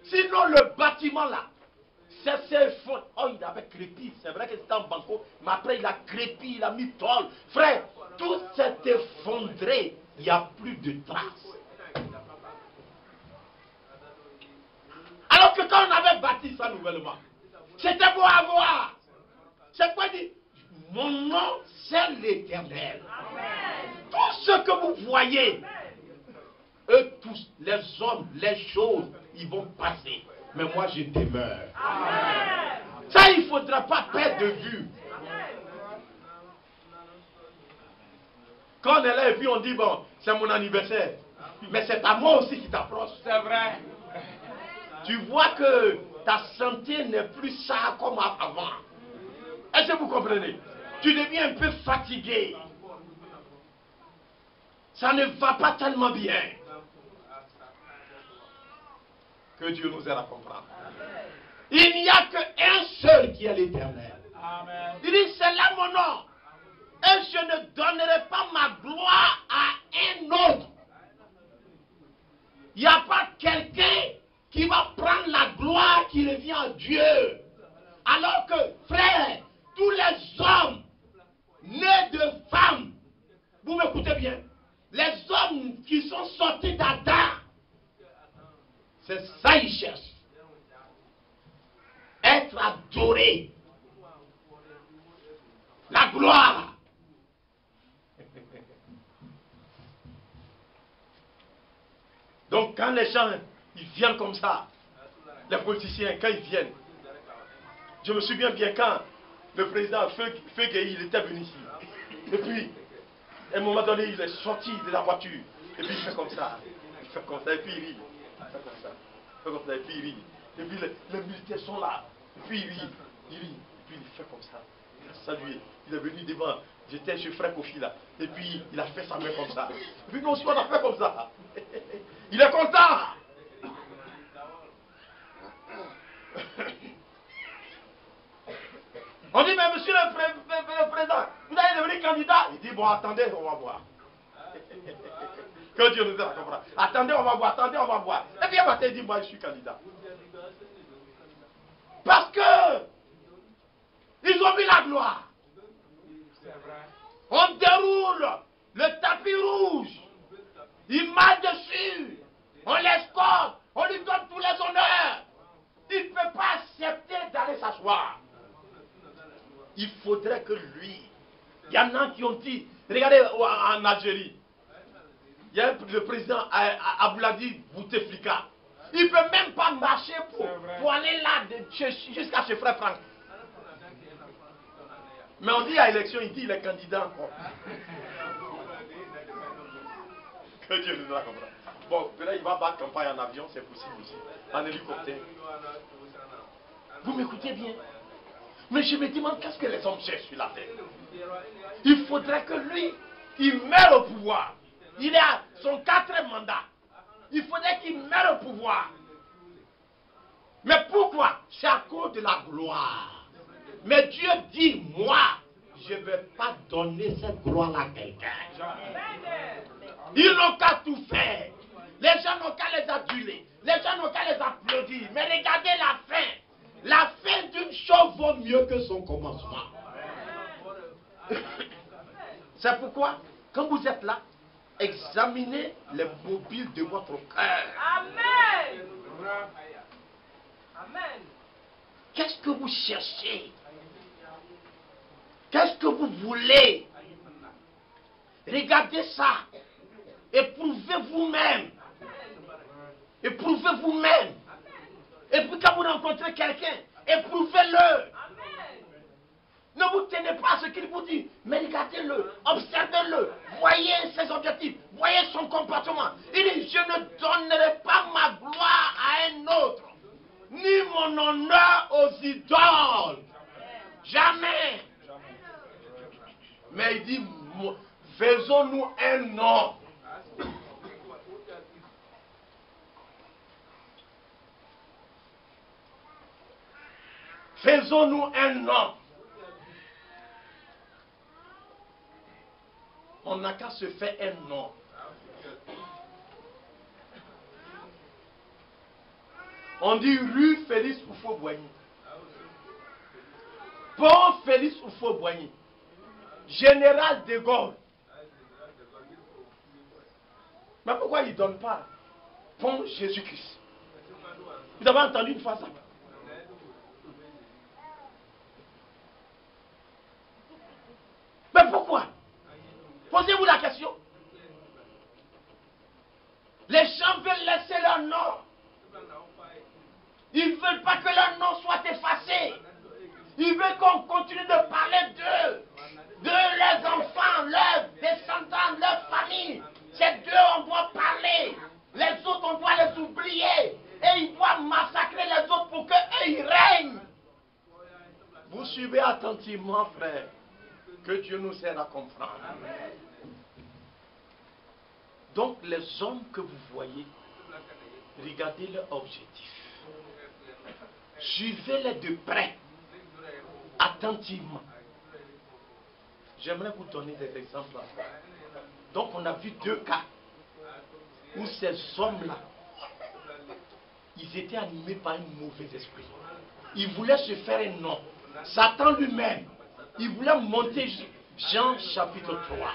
Sinon, le bâtiment là, c'est effondré. Oh, il avait crépi. C'est vrai que c'était en banco. Mais après, il a crépi, il a mis tôle. Frère, tout s'est effondré. Il n'y a plus de traces. Alors que quand on avait bâti ça nouvellement, c'était beau à voir. C'est quoi dit? Mon nom, c'est l'Éternel. Tout ce que vous voyez, eux tous, les hommes, les choses, ils vont passer. Mais moi, je demeure. Ça, il ne faudra pas perdre de vue. Quand on est là et puis on dit, bon, c'est mon anniversaire. Mais c'est à moi aussi qui t'approche. C'est vrai. Tu vois que ta santé n'est plus ça comme avant. Est-ce que vous comprenez? Tu deviens un peu fatigué. Ça ne va pas tellement bien. Que Dieu nous aide à comprendre. Il n'y a qu'un seul qui est l'Éternel. Il dit, c'est là mon nom. Et je ne donnerai pas ma gloire à un autre. Il n'y a pas quelqu'un qui va prendre la gloire qui revient à Dieu. Alors que, frère, tous les hommes nés de femmes, vous m'écoutez bien, les hommes qui sont sortis d'Adam, c'est ça qu'ils cherchent. Être adoré. La gloire. Donc quand les gens ils viennent comme ça, les politiciens, quand ils viennent, je me souviens bien quand le président Feguei, il était venu ici. Et puis, à un moment donné, il est sorti de la voiture. Et puis il fait comme ça. Il fait comme ça, et puis il rit. Il fait comme ça. Il fait comme ça, et puis il rit. Et puis les militaires sont là. Et puis il rit. Il rit. Et puis il fait comme ça. Il a salué. Il est venu devant. J'étais chez Frère Kofi là. Et puis il a fait sa main comme ça. Et puis nous aussi on a fait comme ça. Il est content. On dit, mais monsieur le président, vous allez devenir candidat. Il dit, bon, attendez, on va voir. Que Dieu nous aide à comprendre. Attendez, on va voir, attendez, on va voir. Et puis, il dit, moi, je suis candidat. Parce que, ils ont mis la gloire. On déroule le tapis rouge. Il marche dessus. On l'escorte. On lui donne tous les honneurs. Il ne peut pas accepter d'aller s'asseoir. Il faudrait que lui, il y en a qui ont dit, regardez en Algérie, il y a le président Abouladi Bouteflika, il ne peut même pas marcher pour aller là jusqu'à chez Frère Franck. Mais on dit à l'élection, il dit il est candidat encore. Que Dieu nous a compris. Bon, là il va battre campagne en avion, c'est possible aussi. En hélicoptère. Vous m'écoutez bien? Mais je me demande qu'est-ce que les hommes cherchent sur la terre. Il faudrait que lui, il meure au pouvoir. Il est à son 4e mandat. Il faudrait qu'il meure au pouvoir. Mais pourquoi? C'est à cause de la gloire. Mais Dieu dit, moi, je ne vais pas donner cette gloire à quelqu'un. Ils n'ont qu'à tout faire. Les gens n'ont qu'à les aduler. Les gens n'ont qu'à les applaudir. Mais regardez la fin. La fin d'une chose vaut mieux que son commencement. C'est pourquoi, quand vous êtes là, examinez les mobiles de votre cœur. Amen. Amen. Qu'est-ce que vous cherchez? Qu'est-ce que vous voulez? Regardez ça. Éprouvez vous-même. Éprouvez vous-même. Et puis quand vous rencontrez quelqu'un, éprouvez-le. Ne vous tenez pas à ce qu'il vous dit, mais regardez-le, observez-le, voyez ses objectifs, voyez son comportement. Il dit, je ne donnerai pas ma gloire à un autre, ni mon honneur aux idoles. Jamais. Mais il dit, faisons-nous un nom. Faisons-nous un nom. On n'a qu'à se faire un nom. On dit rue Félix Houphouët-Boigny. Pont Félix Houphouët-Boigny. Général de Gaulle. Mais pourquoi il ne donne pas Pont Jésus-Christ? Vous avez entendu une fois ça? Mais pourquoi? Posez-vous la question. Les gens veulent laisser leur nom. Ils ne veulent pas que leur nom soit effacé. Ils veulent qu'on continue de parler d'eux, de leurs enfants, leurs descendants, leurs familles. C'est d'eux on doit parler. Les autres on doit les oublier. Et ils doivent massacrer les autres pour qu'eux ils règnent. Vous suivez attentivement, frère. Que Dieu nous aide à comprendre. Donc les hommes que vous voyez, regardez leur objectif. Suivez-les de près, attentivement. J'aimerais vous donner des exemples. Donc on a vu 2 cas où ces hommes-là, ils étaient animés par un mauvais esprit. Ils voulaient se faire un nom. Satan lui-même, il voulait monter Jean chapitre 3.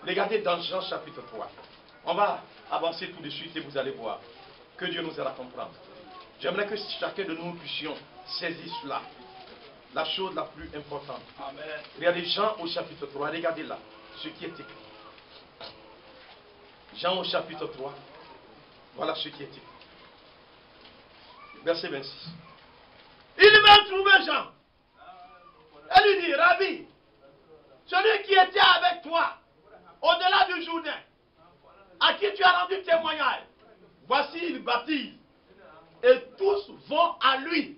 Regardez dans Jean chapitre 3. On va avancer tout de suite et vous allez voir que Dieu nous aide à comprendre. J'aimerais que chacun de nous puissions saisir cela. La chose la plus importante. Amen. Regardez Jean au chapitre 3. Regardez là ce qui est écrit. Jean au chapitre 3. Voilà ce qui est écrit. Verset 26. Il va trouver Jean. Elle lui dit, Rabbi, celui qui était avec toi, au-delà du Jourdain, à qui tu as rendu témoignage, voici il baptise, et tous vont à lui.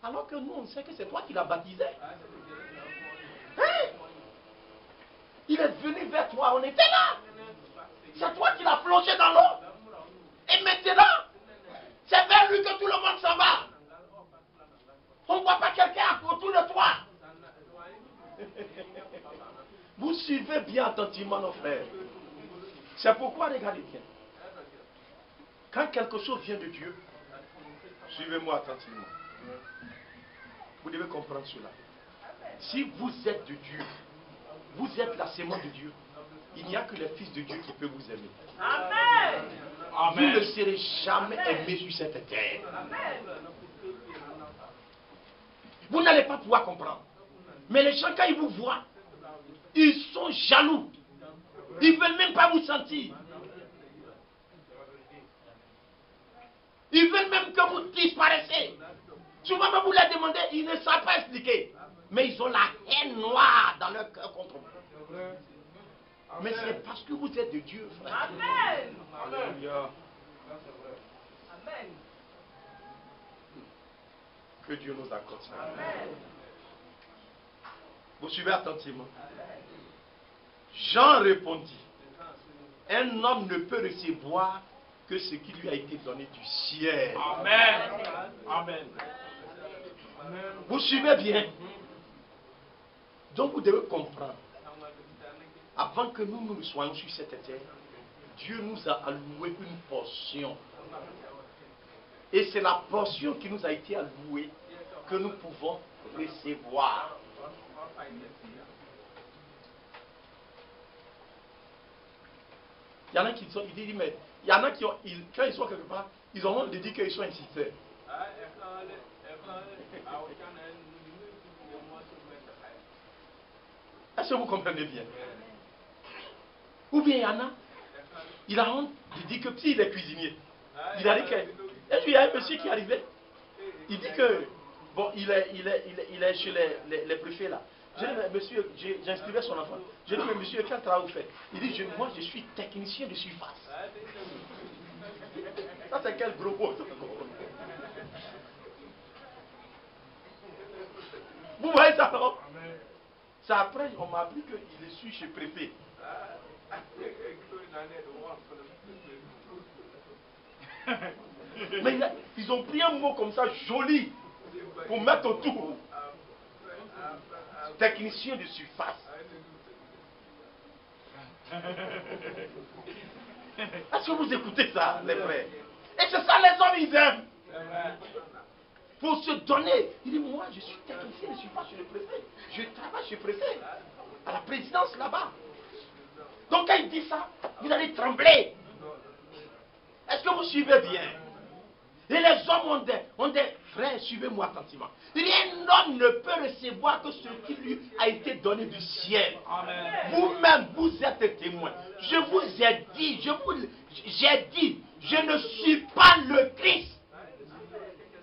Alors que nous, on sait que c'est toi qui l'as baptisé. Hein? Il est venu vers toi, on était là. C'est toi qui l'as plongé dans l'eau. Et maintenant, c'est vers lui que tout le monde s'en va. On ne voit pas quelqu'un autour de toi. Vous suivez bien attentivement nos frères. C'est pourquoi, regardez bien. Quand quelque chose vient de Dieu, suivez-moi attentivement. Vous devez comprendre cela. Si vous êtes de Dieu, vous êtes la sémence de Dieu, il n'y a que les fils de Dieu qui peuvent vous aimer. Amen. Vous ne serez jamais aimés sur cette terre. Vous n'allez pas pouvoir comprendre. Mais les gens, quand ils vous voient, ils sont jaloux. Ils ne veulent même pas vous sentir. Ils veulent même que vous disparaissiez. Souvent, quand vous leur demandez, ils ne savent pas expliquer. Mais ils ont la haine noire dans leur cœur contre vous. Mais c'est parce que vous êtes de Dieu, frère. Amen. Alléluia. Amen. Que Dieu nous accorde ça. Vous suivez attentivement. Jean répondit, un homme ne peut recevoir que ce qui lui a été donné du ciel. Amen. Amen. Vous suivez bien. Donc vous devez comprendre. Avant que nous soyons sur cette terre, Dieu nous a alloué une portion. Et c'est la portion qui nous a été allouée que nous pouvons recevoir. Il y en a qui sont, il dit, mais il y en a qui ont, quand ils sont quelque part, ils ont honte de dire qu'ils sont instituteurs. Est-ce que vous comprenez bien? Ou bien il y en a, il a honte de dire que s'il est cuisinier, il a dit que. Et puis il y a un monsieur qui est arrivé, il dit que, bon, il est chez les préfets là. Je dis, mais monsieur, j'inscrivais son enfant. Je dis, mais monsieur, quel travail vous faites? Il dit, moi je suis technicien de surface. Ça c'est quel gros mot? Vous voyez ça, non? C'est après, on m'a appris qu'il est su chez préfet. Mais ils ont pris un mot comme ça, joli, pour mettre autour. Technicien de surface. Est-ce que vous écoutez ça, les frères? Et c'est ça, les hommes, ils aiment. Pour se donner. Il dit, moi, je suis technicien de surface chez le préfet. Je travaille chez le préfet. À la présidence là-bas. Donc, quand il dit ça, vous allez trembler. Est-ce que vous suivez bien? Et les hommes ont des frères, suivez-moi attentivement. Il dit, un homme ne peut recevoir que ce qui lui a été donné du ciel. Vous-même, vous êtes témoin. Je vous ai dit, j'ai dit, je ne suis pas le Christ.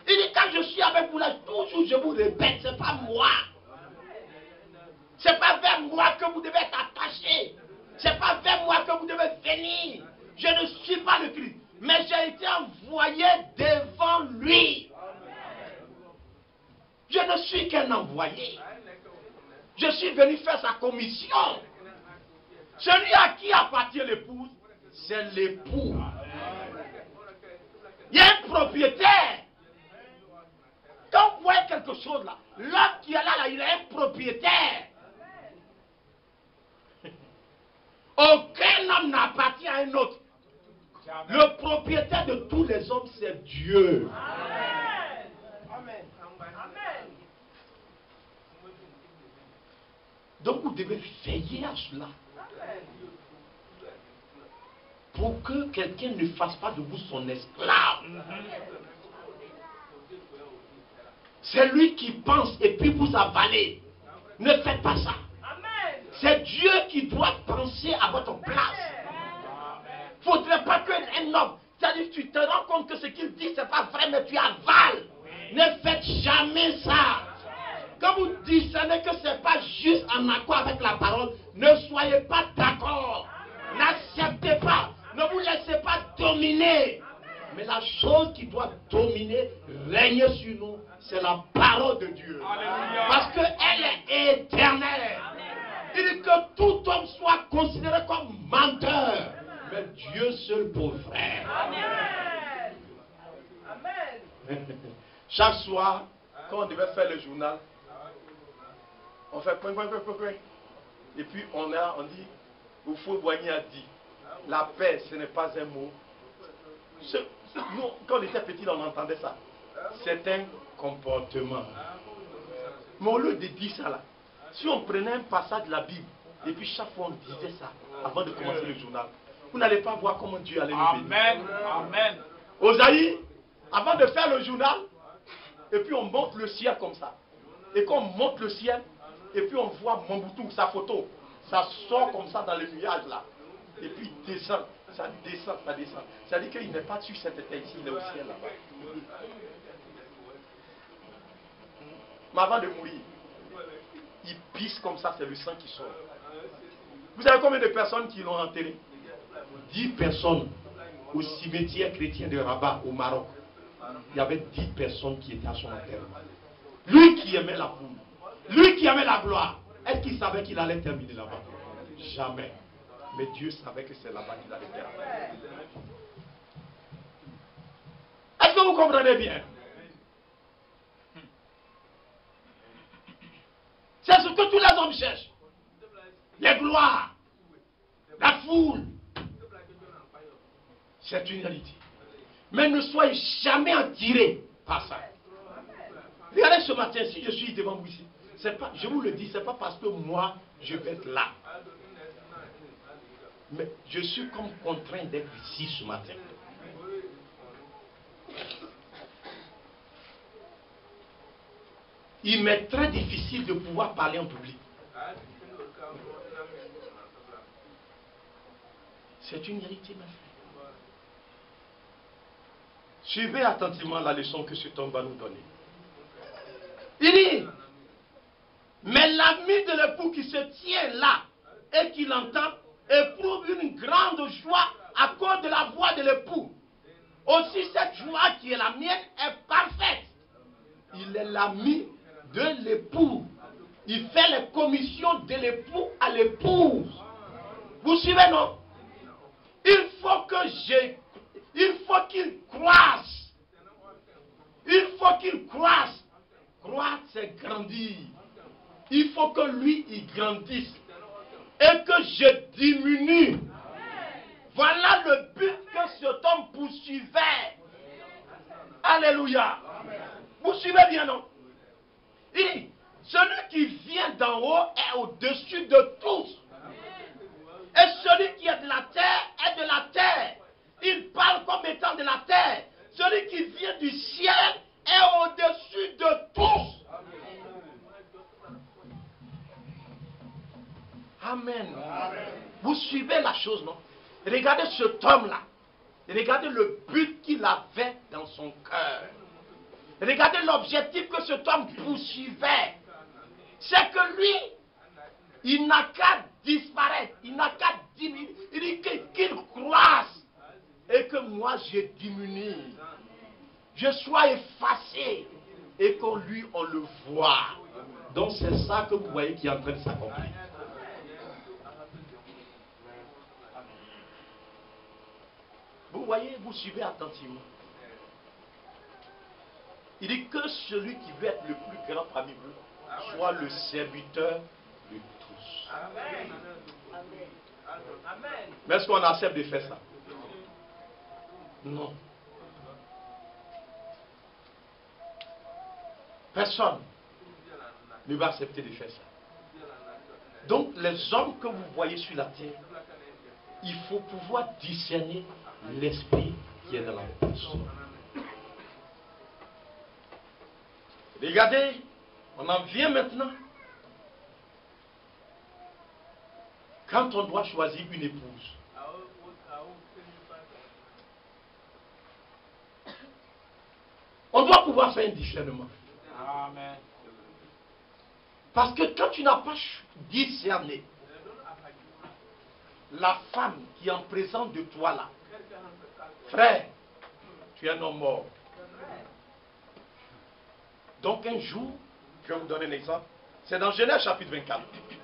Il dit, quand je suis avec vous là, toujours je vous répète, ce n'est pas moi. Ce n'est pas vers moi que vous devez être attachés. Ce n'est pas vers moi que vous devez venir. Je ne suis pas le Christ. Mais j'ai été envoyé devant lui. Je ne suis qu'un envoyé. Je suis venu faire sa commission. Celui à qui appartient l'épouse, c'est l'époux. Il y a un propriétaire. Quand vous voyez quelque chose là, l'homme qui est là, il est un propriétaire. Aucun homme n'appartient à un autre. Le propriétaire de tous les hommes, c'est Dieu. Amen. Amen. Amen. Donc vous devez veiller à cela. Pour que quelqu'un ne fasse pas de vous son esclave. C'est lui qui pense et puis vous avaler. Ne faites pas ça. C'est Dieu qui doit penser à votre place. Il ne faudrait pas qu'un homme, c'est-à-dire tu te rends compte que ce qu'il dit, ce n'est pas vrai, mais tu avales. Ne faites jamais ça. Quand vous discernez que ce n'est pas juste en accord avec la parole, ne soyez pas d'accord. N'acceptez pas. Ne vous laissez pas dominer. Mais la chose qui doit dominer, régner sur nous, c'est la parole de Dieu. Parce qu'elle est éternelle. Il dit que tout homme soit considéré comme menteur. Mais Dieu seul pour vrai. Amen. Amen. Chaque soir, quand on devait faire le journal, on fait point. Et puis on dit, il faut Boigny a dit, la paix ce n'est pas un mot. Nous, quand on était petits, on entendait ça. C'est un comportement. Mais au lieu de dire ça là, si on prenait un passage de la Bible, et puis chaque fois on disait ça, avant de commencer le journal, vous n'allez pas voir comment Dieu allait nous bénir. Amen. Amen. Osaïe, avant de faire le journal, et puis on monte le ciel comme ça. Et quand on monte le ciel, et puis on voit Mobutu, sa photo, ça sort comme ça dans les nuages là. Et puis il descend, ça descend. Ça dit qu'il n'est pas sur cette terre ici, il est au ciel là-bas. Mais avant de mourir, il pisse comme ça, c'est le sang qui sort. Vous savez combien de personnes qui l'ont enterré? 10 personnes au cimetière chrétien de Rabat, au Maroc. il y avait 10 personnes qui étaient à son enterrement. Lui qui aimait la foule, lui qui aimait la gloire, est-ce qu'il savait qu'il allait terminer là-bas? Jamais. Mais Dieu savait que c'est là-bas qu'il allait terminer. Est-ce que vous comprenez bien? C'est ce que tous les hommes cherchent. Les gloires, la foule. C'est une réalité. Mais ne soyez jamais attirés par ça. Regardez ce matin, si je suis devant vous ici, c'est pas, je vous le dis, ce n'est pas parce que moi, je vais être là. Mais je suis comme contraint d'être ici ce matin. Il m'est très difficile de pouvoir parler en public. C'est une vérité, ma frère. Suivez attentivement la leçon que cet homme va nous donner. Il dit, mais l'ami de l'époux qui se tient là et qui l'entend éprouve une grande joie à cause de la voix de l'époux. Aussi cette joie qui est la mienne est parfaite. Il est l'ami de l'époux. Il fait les commissions de l'époux à l'épouse. Vous suivez, non? Il faut qu'il croisse. Il faut qu'il croisse. Croître, c'est grandir. Il faut que lui, il grandisse. Et que je diminue. Voilà le but que cet homme poursuivait. Alléluia. Vous suivez bien, non? Il dit, celui qui vient d'en haut est au-dessus de tous. Et celui qui est de la terre est de la terre. Il parle comme étant de la terre. Celui qui vient du ciel est au-dessus de tous. Amen. Vous suivez la chose, non? Regardez cet homme-là. Regardez le but qu'il avait dans son cœur. Regardez l'objectif que cet homme poursuivait. C'est que lui, il n'a qu'à disparaître. Il n'a qu'à diminuer. Il dit qu'il croisse. Et que moi, je diminue. Je sois effacé. Et qu'on lui, on le voit. Donc c'est ça que vous voyez qui est en train de s'accomplir. Vous voyez, vous suivez attentivement. Il dit que celui qui veut être le plus grand parmi vous soit le serviteur de tous. Mais est-ce qu'on accepte de faire ça? Non. Personne ne va accepter de faire ça. Donc les hommes que vous voyez sur la terre, il faut pouvoir discerner l'esprit qui est dans la personne. Regardez, on en vient maintenant. Quand on doit choisir une épouse, on doit pouvoir faire un discernement. Amen. Parce que quand tu n'as pas discerné la femme qui est en présence de toi là, frère, tu es un homme mort. Donc un jour, je vais vous donner un exemple. C'est dans Genèse chapitre 24.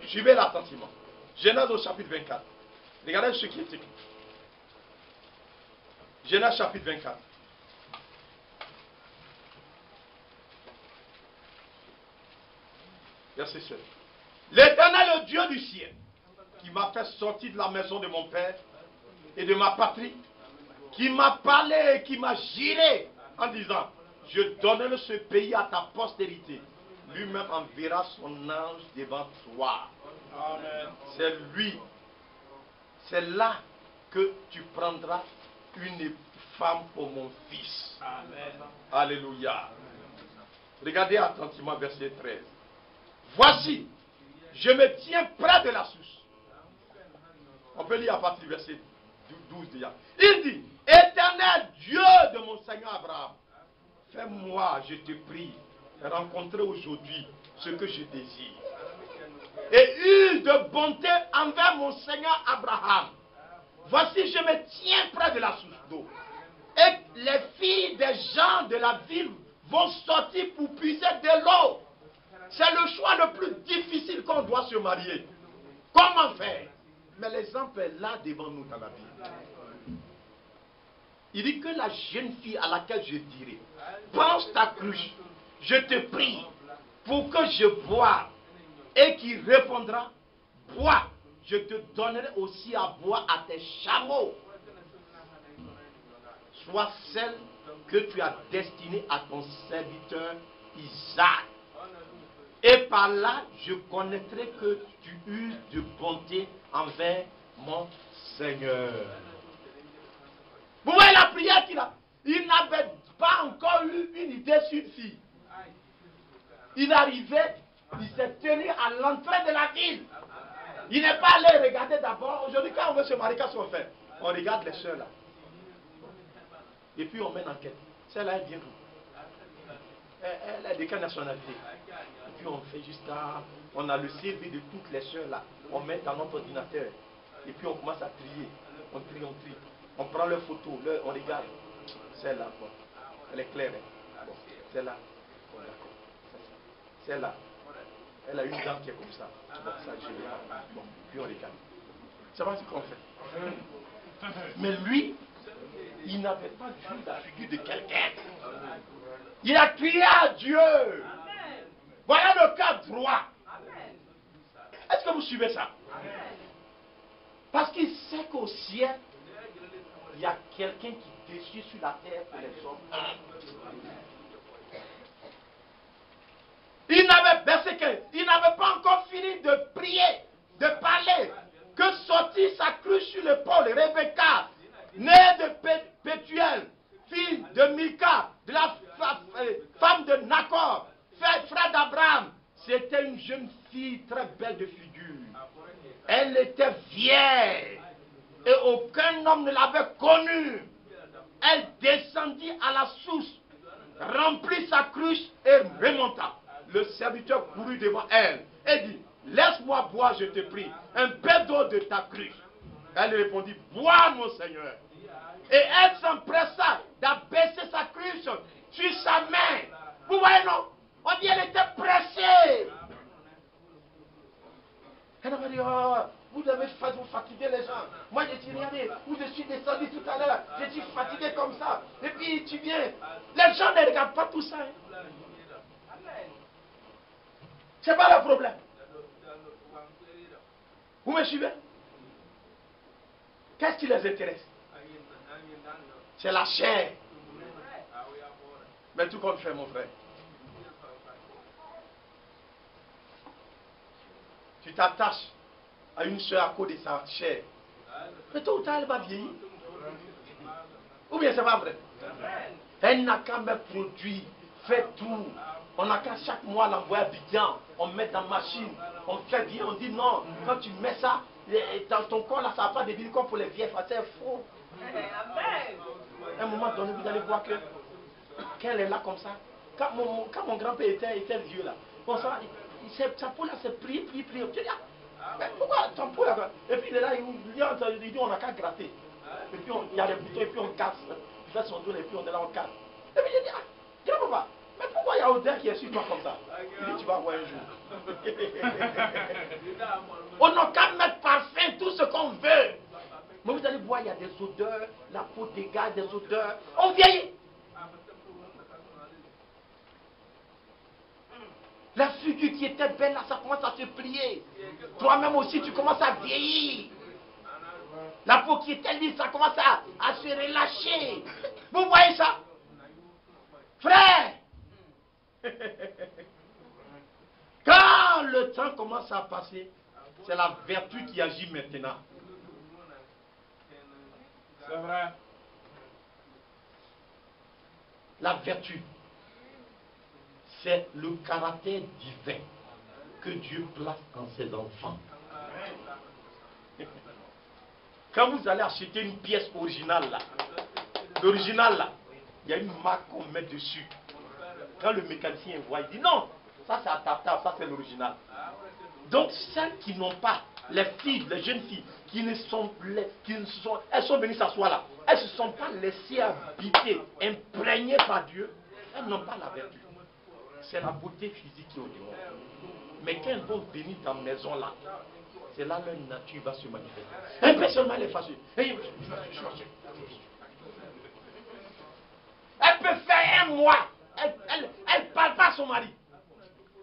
Suivez attentivement. Genèse au chapitre 24. Regardez ce qui est écrit. Genèse chapitre 24. Verset 7. L'Éternel, le Dieu du ciel, qui m'a fait sortir de la maison de mon père et de ma patrie, qui m'a parlé et qui m'a juré en disant, je donnerai ce pays à ta postérité. Lui-même enverra son ange devant toi. Amen. C'est lui. C'est là que tu prendras une femme pour mon fils. Amen. Alléluia. Regardez attentivement verset 13. Voici, je me tiens près de la source. On peut lire à partir du verset 12 déjà. Il dit, Éternel Dieu de mon Seigneur Abraham, fais-moi, je te prie, rencontrer aujourd'hui ce que je désire. Et use de bonté envers mon Seigneur Abraham. Voici, je me tiens près de la source d'eau. Et les filles des gens de la ville vont sortir pour puiser de l'eau. C'est le choix le plus difficile qu'on doit se marier. Comment faire? Mais l'exemple est là devant nous dans la Bible. Il dit que la jeune fille à laquelle je dirai, pense ta cruche, je te prie, pour que je boive, et qui répondra, bois, je te donnerai aussi à boire à tes chameaux. Soit celle que tu as destinée à ton serviteur Isaac. Et par là, je connaîtrai que tu uses de bonté envers mon Seigneur. Vous voyez la prière qu'il a. Il n'avait pas encore eu une idée sur une fille. Il arrivait, il s'est tenu à l'entrée de la ville. Il n'est pas allé regarder d'abord. Aujourd'hui, quand on veut se marier, qu'est-ce qu'on fait? On regarde les soeurs là. Et puis on mène enquête. Celle-là, elle vient d'où? Elle est de quelle nationalité? Et puis on fait jusqu'à... On a le CV de toutes les soeurs là. On met dans notre ordinateur. Et puis on commence à trier. On trie, on trie. On prend leurs photos, on regarde. Celle-là, bon. Elle est claire. Hein? Bon. Celle-là. Bon, d'accord. Celle-là. Elle a une dent qui est comme ça. Bon, ça, je l'ai. Bon, puis on regarde. C'est pas ce qu'on fait. Mais lui, il n'avait pas vu la figure de quelqu'un. Il a crié à Dieu. Voilà le cas droit. Est-ce que vous suivez ça? Parce qu'il sait qu'au ciel, il y a quelqu'un qui déchire sur la terre pour les hommes. Il n'avait pas encore fini de prier, de parler, que sortit sa cruche sur l'épaule. Rebecca, née de Pétuel, fille de Milka, de la femme de Nacor, frère d'Abraham. C'était une jeune fille très belle de figure. Elle était vieille et aucun homme ne l'avait connue. Elle descendit à la source, remplit sa cruche et remonta. Le serviteur courut devant elle et dit, laisse-moi boire, je te prie, un peu d'eau de ta cruche. Elle répondit, bois mon Seigneur. Et elle s'empressa d'abaisser sa cruche sur sa main. Vous voyez, non? On dit elle était pressée. Elle m'a dit, oh, vous devez vous fatiguer les gens. Moi, je suis regardé, où je suis descendu tout à l'heure. Je suis fatigué comme ça. Et puis, tu viens. Les gens ne regardent pas tout ça. Hein. C'est pas le problème. Vous me suivez? Qu'est-ce qui les intéresse? C'est la chair. Mais tout comme fait, mon frère. Tu t'attaches à une soeur à cause de sa chair. Mais tôt ou tard, elle va vieillir. Ou bien c'est pas vrai? Elle n'a qu'à me produire, fait tout. On n'a qu'à chaque mois l'envoyer à Abidjan. On met dans la machine. On fait bien, on dit non. Quand tu mets ça, dans ton corps là, ça va pas devenir comme pour les vieilles. C'est faux. À un moment donné, vous allez voir qu'elle est là comme ça. Quand mon grand-père était vieux là, bon, ça, sa peau là, c'est prié. Tu dis, mais pourquoi ton peau là? Et puis il est là, il dit on n'a qu'à gratter. Et puis il y a des boutons, et puis on casse. Il fait son dos, et puis on est là, on casse. Et puis il dit, grand-papa, mais pourquoi il y a odeur qui est sur toi comme ça? Il dit, tu vas voir un jour. On n'a qu'à mettre parfum, tout ce qu'on veut. Mais vous allez voir, il y a des odeurs, la peau dégage des odeurs. On vieillit. La figure qui était belle là, ça commence à se plier. Toi-même aussi, tu commences à vieillir. La peau qui était lisse, ça commence à se relâcher. Vous voyez ça? Frère! Quand le temps commence à passer, c'est la vertu qui agit maintenant. C'est vrai. La vertu, c'est le caractère divin que Dieu place en ses enfants. Quand vous allez acheter une pièce originale là, l'original là, il y a une marque qu'on met dessus. Quand le mécanicien voit, il dit non, ça c'est adaptable, ça c'est l'original. Donc celles qui n'ont pas les filles, les jeunes filles, elles sont venues s'asseoir là. Elles ne se sont pas laissées habiter, imprégnées par Dieu. Elles n'ont pas la vertu. C'est la beauté physique qui est au dehors. Mais quand elles vont venir dans la maison là, c'est là leur nature va se manifester. Un peu seulement elle est fâchée. Elle peut faire un mois. Elle ne parle pas à son mari.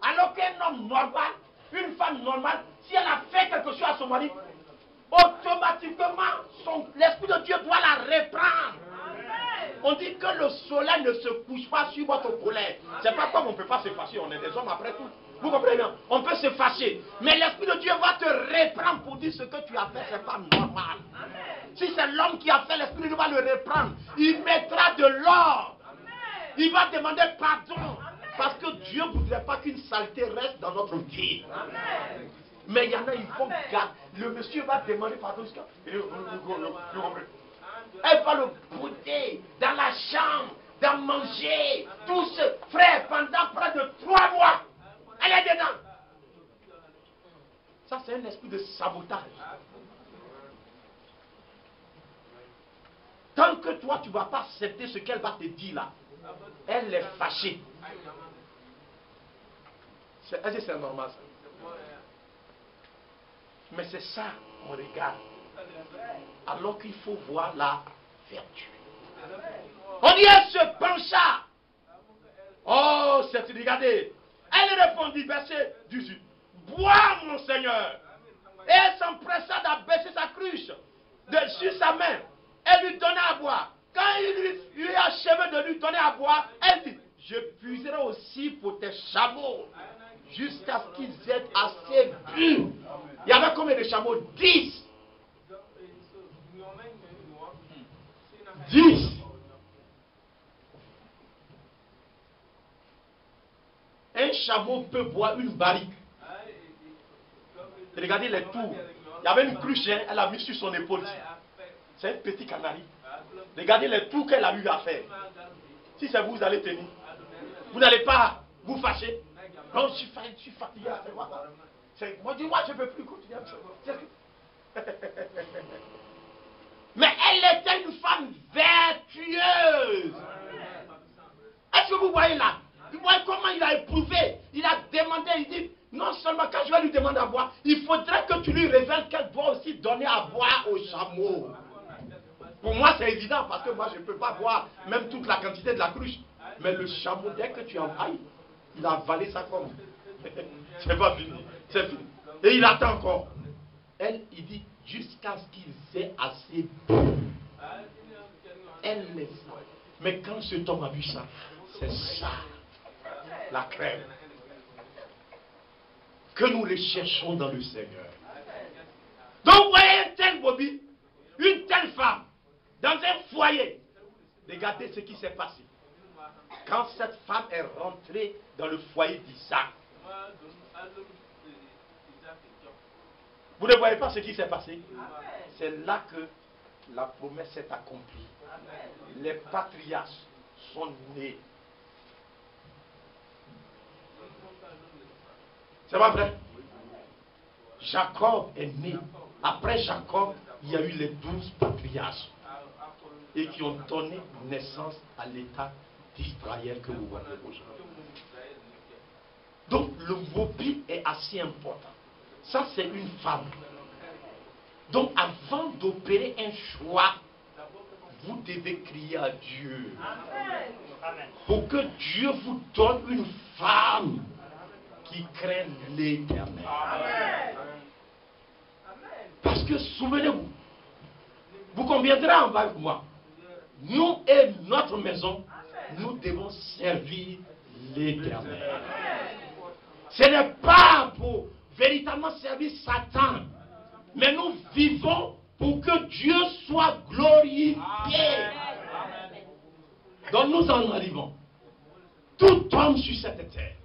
Alors qu'un homme normal, une femme normale, si elle a fait quelque chose à son mari, automatiquement, l'Esprit de Dieu doit la reprendre. On dit que le soleil ne se couche pas sur votre colère. C'est pas comme on ne peut pas se fâcher, on est des hommes après tout. Vous comprenez bien? On peut se fâcher. Mais l'Esprit de Dieu va te reprendre pour dire ce que tu as fait, c'est pas normal. Si c'est l'homme qui a fait, l'Esprit de Dieu va le reprendre. Il mettra de l'or. Il va demander pardon. Parce que Dieu ne voudrait pas qu'une saleté reste dans notre vie. Mais il y en a, il faut garder. Le monsieur va demander pardon. Elle va le bouder dans la chambre, dans manger, tout ce frère pendant près de 3 mois. Elle est dedans. Ça, c'est un esprit de sabotage. Tant que toi, tu ne vas pas accepter ce qu'elle va te dire là, elle est fâchée. Est-ce que c'est normal ça? Mais c'est ça, on regarde. Alors qu'il faut voir la vertu. On dit, elle se pencha. Oh, c'est regardez. Elle répondit, verset 18. Bois, mon Seigneur. Et elle s'empressa d'abaisser sa cruche sur sa main. Elle lui donna à boire. Quand il lui achevé de lui donner à boire, elle dit, je puiserai aussi pour tes chameaux jusqu'à ce qu'ils aient assez bu. Il y avait combien de chameaux? 10. 10. Un chameau peut boire une barrique. Regardez les tours. Il y avait une cruche, hein, elle a mis sur son épaule. C'est un petit canari. Regardez les tours qu'elle a eu à faire. Si c'est vous, vous allez tenir. Vous n'allez pas vous fâcher. Non, je suis fatigué. Moi, dis-moi, je ne peux plus continuer. Mais elle était une femme vertueuse. Est-ce que vous voyez là? Vous voyez comment il a éprouvé? Il a demandé, il dit, non seulement quand je vais lui demander à boire, il faudrait que tu lui révèles qu'elle doit aussi donner à boire au chameau. Pour moi, c'est évident parce que moi, je ne peux pas boire même toute la quantité de la cruche. Mais le chameau, dès que tu envahis, il a avalé sa corne. C'est pas fini. C'est fini. Et il attend encore. Elle, il dit, jusqu'à ce qu'ils aient assez bu. Elle laisse ça. Mais quand cet homme a vu ça, c'est ça, la crème. Que nous recherchons dans le Seigneur. Donc, vous voyez un tel Bobby, une telle femme, dans un foyer. Regardez ce qui s'est passé. Quand cette femme est rentrée dans le foyer d'Isaac, vous ne voyez pas ce qui s'est passé? C'est là que la promesse s'est accomplie. Les patriarches sont nés. C'est pas vrai? Jacob est né. Après Jacob, il y a eu les 12 patriarches. Et qui ont donné naissance à l'état d'Israël que vous voyez aujourd'hui. Donc le mobile est assez important. Ça, c'est une femme. Donc, avant d'opérer un choix, vous devez crier à Dieu. Pour que Dieu vous donne une femme qui craint l'Éternel. Parce que, souvenez-vous, vous conviendrez en bas avec moi. Nous et notre maison, nous devons servir l'Éternel. Ce n'est pas pour véritablement servir Satan. Mais nous vivons pour que Dieu soit glorifié. Donc nous en arrivons. Tout homme sur cette terre.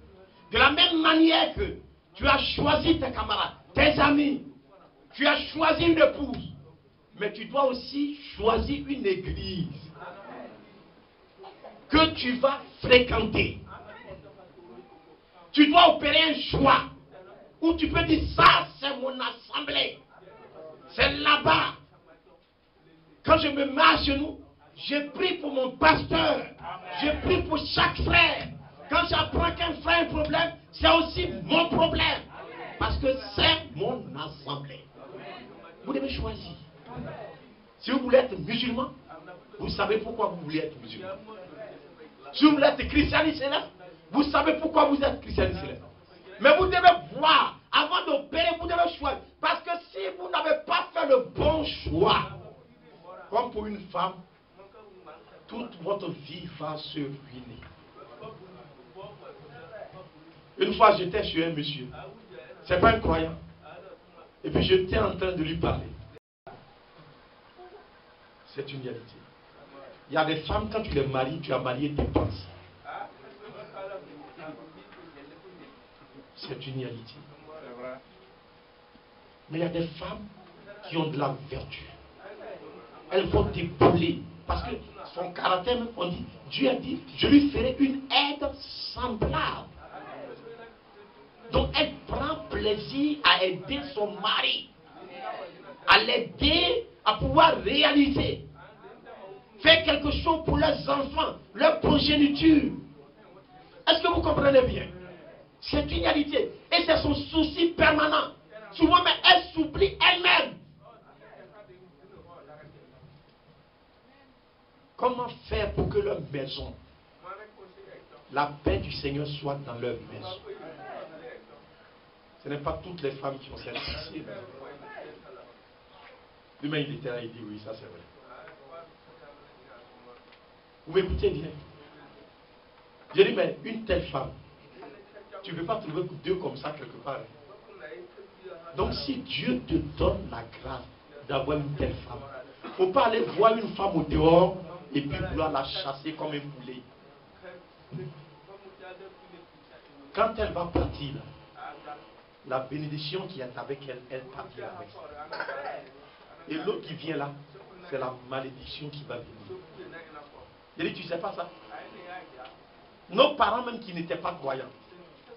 De la même manière que tu as choisi tes camarades, tes amis, tu as choisi une épouse. Mais tu dois aussi choisir une église que tu vas fréquenter. Tu dois opérer un choix. où tu peux dire ça, c'est mon assemblée. C'est là-bas. Quand je me mets à genoux, je prie pour mon pasteur. Je prie pour chaque frère. Quand j'apprends qu'un frère a un problème, c'est aussi mon problème. Parce que c'est mon assemblée. Vous devez choisir. Si vous voulez être musulman, vous savez pourquoi vous voulez être musulman. Si vous voulez être christianiste céleste, vous savez pourquoi vous êtes christianiste céleste. Mais vous devez voir, avant d'opérer, vous devez choisir. Parce que si vous n'avez pas fait le bon choix, comme pour une femme, toute votre vie va se ruiner. Une fois, j'étais chez un monsieur. C'est pas un croyant. Et puis j'étais en train de lui parler. C'est une réalité. Il y a des femmes, quand tu les maries, tu as marié tes pensées. C'est une réalité. Mais il y a des femmes qui ont de la vertu. Elles vont t'épauler. Parce que son caractère, on dit, Dieu a dit, je lui ferai une aide semblable. Donc elle prend plaisir à aider son mari, à l'aider à pouvoir réaliser, faire quelque chose pour leurs enfants, leur progéniture. Est-ce que vous comprenez bien? C'est une réalité. Et c'est son souci permanent. Souvent, mais elle s'oublie elle-même. Comment faire pour que leur maison, la paix du Seigneur soit dans leur maison? Ce n'est pas toutes les femmes qui ont cette souci. Demain, il était là, il dit oui, ça c'est vrai. Vous m'écoutez bien. J'ai dit, mais une telle femme, tu ne peux pas trouver Dieu comme ça quelque part. Donc si Dieu te donne la grâce d'avoir une telle femme, il ne faut pas aller voir une femme au dehors et puis vouloir la chasser comme un poulet. Quand elle va partir, la bénédiction qui est avec elle, elle partira avec ça. Et l'autre qui vient là, c'est la malédiction qui va venir. Il dit, tu ne sais pas ça? Nos parents même qui n'étaient pas croyants,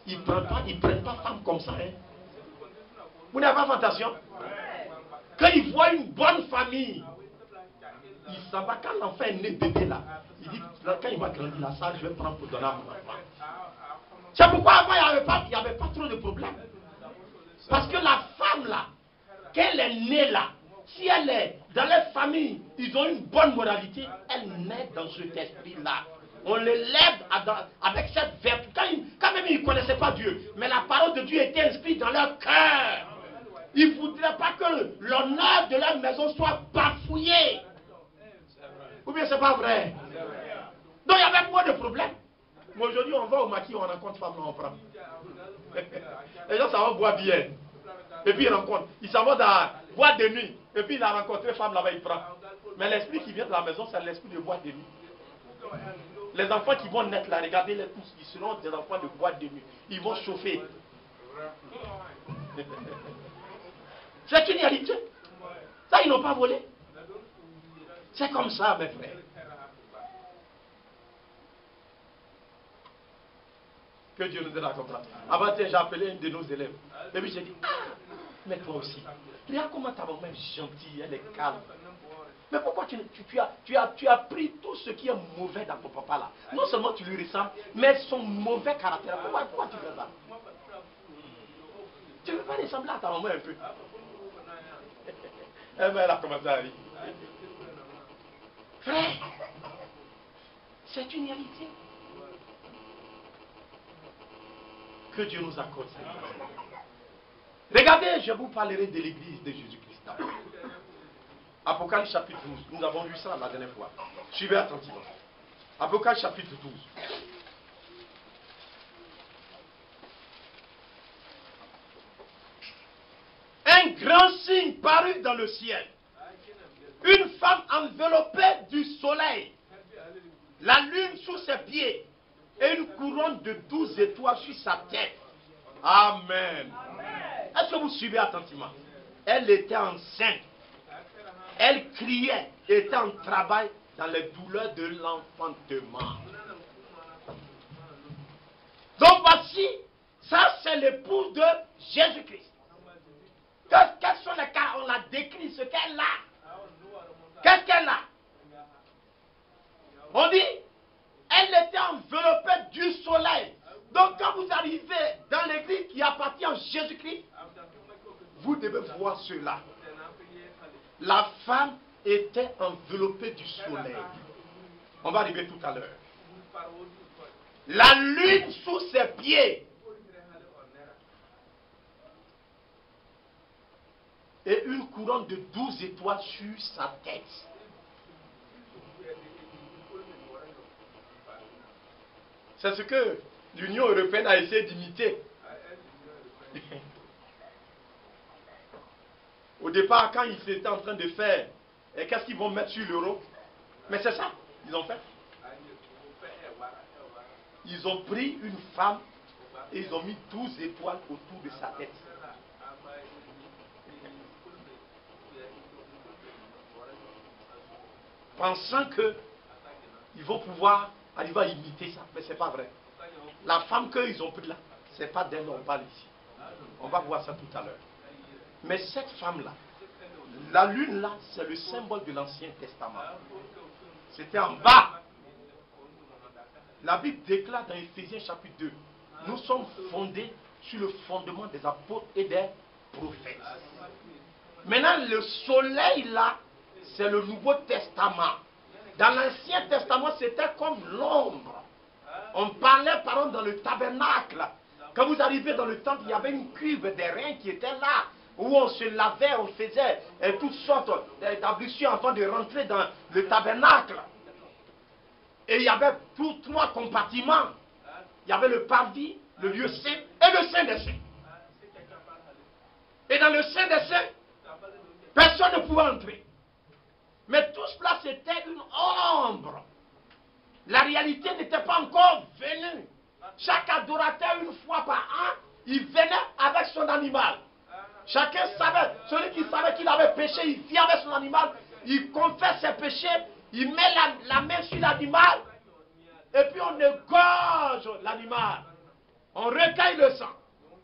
ils ne prennent pas femme comme ça. Hein? Vous n'avez pas fait attention? Quand ils voient une bonne famille, ils s'en va. Quand l'enfant est né bébé là, il dit, quand il va grandir là, ça, je vais prendre pour donner à mon enfant. C'est pourquoi avant il n'y avait pas trop de problèmes. Parce que la femme là, qu'elle est née là, si elle est dans leur famille, ils ont une bonne moralité, elle naît dans cet esprit-là. On l'élève avec cette vertu. Quand même ils ne connaissaient pas Dieu, mais la parole de Dieu était inscrite dans leur cœur. Ils ne voudraient pas que l'honneur de leur maison soit bafouillé. Ou bien c'est pas vrai? Donc il y avait moins de problèmes. Mais aujourd'hui on va au maquis, on rencontre femme, on prend. Les gens s'en vont boire bien. Et puis ils rencontrent. Ils s'en vont dans boîte de nuit. Et puis il a rencontré femme là-bas, il prend. Mais l'esprit qui vient de la maison, c'est l'esprit de boîte de nuit. Les enfants qui vont naître là, regardez-les tous, ils seront des enfants de boîte de nuit. Ils vont chauffer. C'est une réalité. Ça, ils n'ont pas volé. C'est comme ça, mes frères. Que Dieu nous aide à comprendre. Avant, j'ai appelé une de nos élèves. Et puis j'ai dit, ah, mais toi aussi. Regarde comment ta maman est gentille, elle est calme. Mais pourquoi tu as pris tout ce qui est mauvais dans ton papa là? Non seulement tu lui ressembles, mais son mauvais caractère. Pourquoi tu fais ça? Tu ne veux pas ressembler à ta maman un peu? Elle a commencé à rire. Frère, c'est une réalité. Que Dieu nous accorde cette grâce. Regardez, je vous parlerai de l'église de Jésus-Christ. Apocalypse chapitre 12. Nous avons lu ça la dernière fois. Suivez attentivement. Apocalypse chapitre 12. Un grand signe parut dans le ciel. Une femme enveloppée du soleil. La lune sous ses pieds. Et une couronne de 12 étoiles sur sa tête. Amen. Est-ce que vous suivez attentivement? Elle était enceinte. Elle criait, était en travail dans les douleurs de l'enfantement. Donc voici, Ça, c'est l'épouse de Jésus-Christ. Quels sont les cas? On l'a décrit, ce qu'elle a. Qu'est-ce qu'elle a? On dit, elle était enveloppée du soleil. Donc quand vous arrivez dans l'église qui appartient à Jésus-Christ, vous devez voir cela. La femme était enveloppée du soleil. On va arriver tout à l'heure. La lune sous ses pieds. Et une couronne de 12 étoiles sur sa tête. C'est ce que l'Union européenne a essayé d'imiter. Au départ, quand ils étaient en train de faire, et qu'est-ce qu'ils vont mettre sur l'euro? Mais c'est ça, ils ont fait. Ils ont pris une femme et ils ont mis 12 étoiles autour de sa tête. Pensant qu'ils vont pouvoir arriver à imiter ça, mais ce n'est pas vrai. La femme qu'ils ont pris là, ce n'est pas d'elle dont on parle ici. On va voir ça tout à l'heure. Mais cette femme-là, la lune là, c'est le symbole de l'Ancien Testament. C'était en bas. La Bible déclare dans Éphésiens chapitre 2, nous sommes fondés sur le fondement des apôtres et des prophètes. Maintenant, le soleil là, c'est le Nouveau Testament. Dans l'Ancien Testament, c'était comme l'ombre. On parlait, par exemple, dans le tabernacle. Quand vous arrivez dans le temple, il y avait une cuve d'airain qui était là, où on se lavait, on faisait toutes sortes d'ablutions avant de rentrer dans le tabernacle. Et il y avait tous 3 compartiments. Il y avait le parvis, le lieu saint et le saint des saints. Et dans le saint des saints, personne ne pouvait entrer. Mais tout cela, c'était une ombre. La réalité n'était pas encore venue. Chaque adorateur, une fois par an, il venait avec son animal. Chacun savait, celui qui savait qu'il avait péché, il vient avec son animal, il confesse ses péchés, il met la main sur l'animal, et puis on égorge l'animal. On recueille le sang.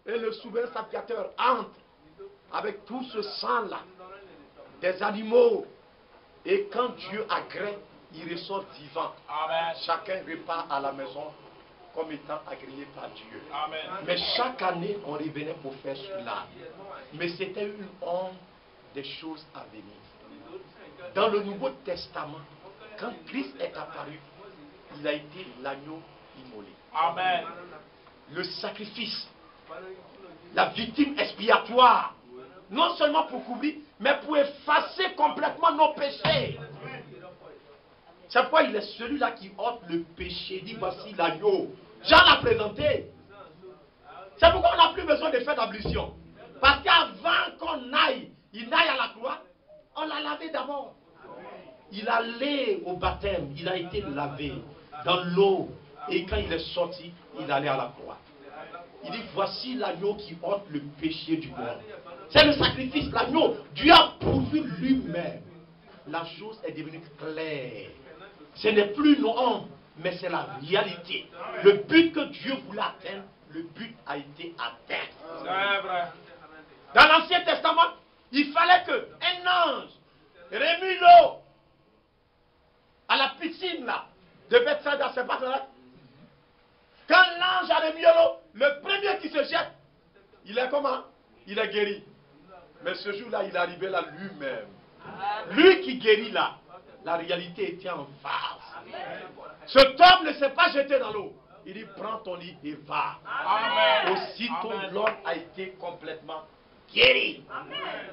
Et le souverain sacrificateur entre avec tout ce sang-là, des animaux. Et quand Dieu agrée, il ressort vivant. Amen. Chacun repart à la maison comme étant agréé par Dieu. Amen. Mais chaque année, on revenait pour faire cela. Mais c'était une ombre des choses à venir. Dans le Nouveau Testament, quand Christ est apparu, il a été l'agneau immolé. Amen. Le sacrifice, la victime expiatoire, non seulement pour couvrir, mais pour effacer complètement nos péchés. C'est pourquoi il est celui-là qui ôte le péché. Il dit voici l'agneau. Jean l'a présenté. C'est pourquoi on n'a plus besoin de faire d'ablution. Parce qu'avant qu'on aille, il aille à la croix, on l'a lavé d'abord. Il allait au baptême, il a été lavé dans l'eau. Et quand il est sorti, il allait à la croix. Il dit voici l'agneau qui ôte le péché du monde. C'est le sacrifice, l'agneau. Dieu a pourvu lui-même. La chose est devenue claire. Ce n'est plus nos hommes, mais c'est la réalité. Le but que Dieu voulait atteindre, le but a été atteint. C'est vrai. Dans l'Ancien Testament, il fallait qu'un ange remue l'eau à la piscine là, de Bethsaida, c'est pas ça. Quand l'ange a remis l'eau, le premier qui se jette, il est comment? Il est guéri. Mais ce jour-là, il est arrivé là lui-même. Lui qui guérit là, la réalité était en face. Cet homme ne s'est pas jeté dans l'eau. Il dit, prends ton lit et va. Amen. Aussitôt, Amen. l'homme a été complètement guéri.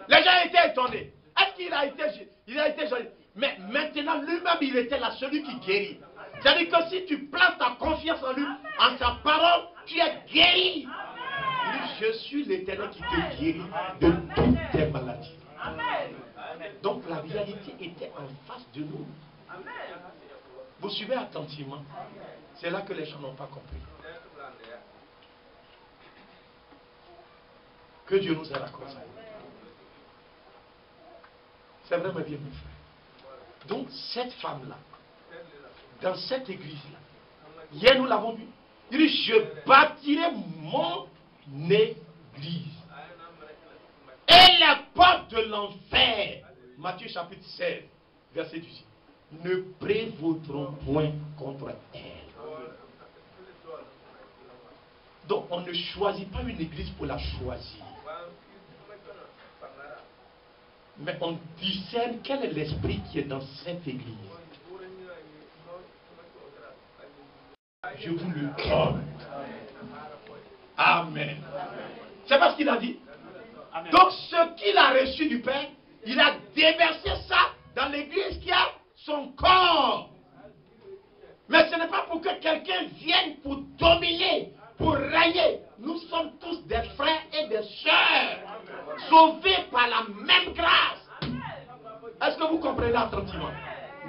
Les gens étaient étonnés. Est-ce qu'il a été guéri? Mais maintenant, lui-même, il était là, celui qui guérit. C'est-à-dire que si tu places ta confiance en lui, en sa parole, tu es guéri. Il dit, je suis l'Éternel qui te guérit de toutes tes maladies. Donc la réalité était en face de nous. Vous suivez attentivement. C'est là que les gens n'ont pas compris. Que Dieu nous aide à cause. C'est vraiment bien, mes frères. Donc cette femme-là, dans cette église-là, hier nous l'avons vu, il dit, je bâtirai mon église. Et les portes de l'enfer, Matthieu chapitre 16, verset 18, ne prévaudront point contre elle. Donc on ne choisit pas une église pour la choisir. Mais on discerne quel est l'esprit qui est dans cette église. Je vous le donne. Amen. C'est pas ce qu'il a dit. Amen. Donc ce qu'il a reçu du Père, il a déversé ça dans l'église qui a son corps. Mais ce n'est pas pour que quelqu'un vienne pour dominer, pour régner. Nous sommes tous des frères et des sœurs, sauvés par la même grâce. Est-ce que vous comprenez attentivement?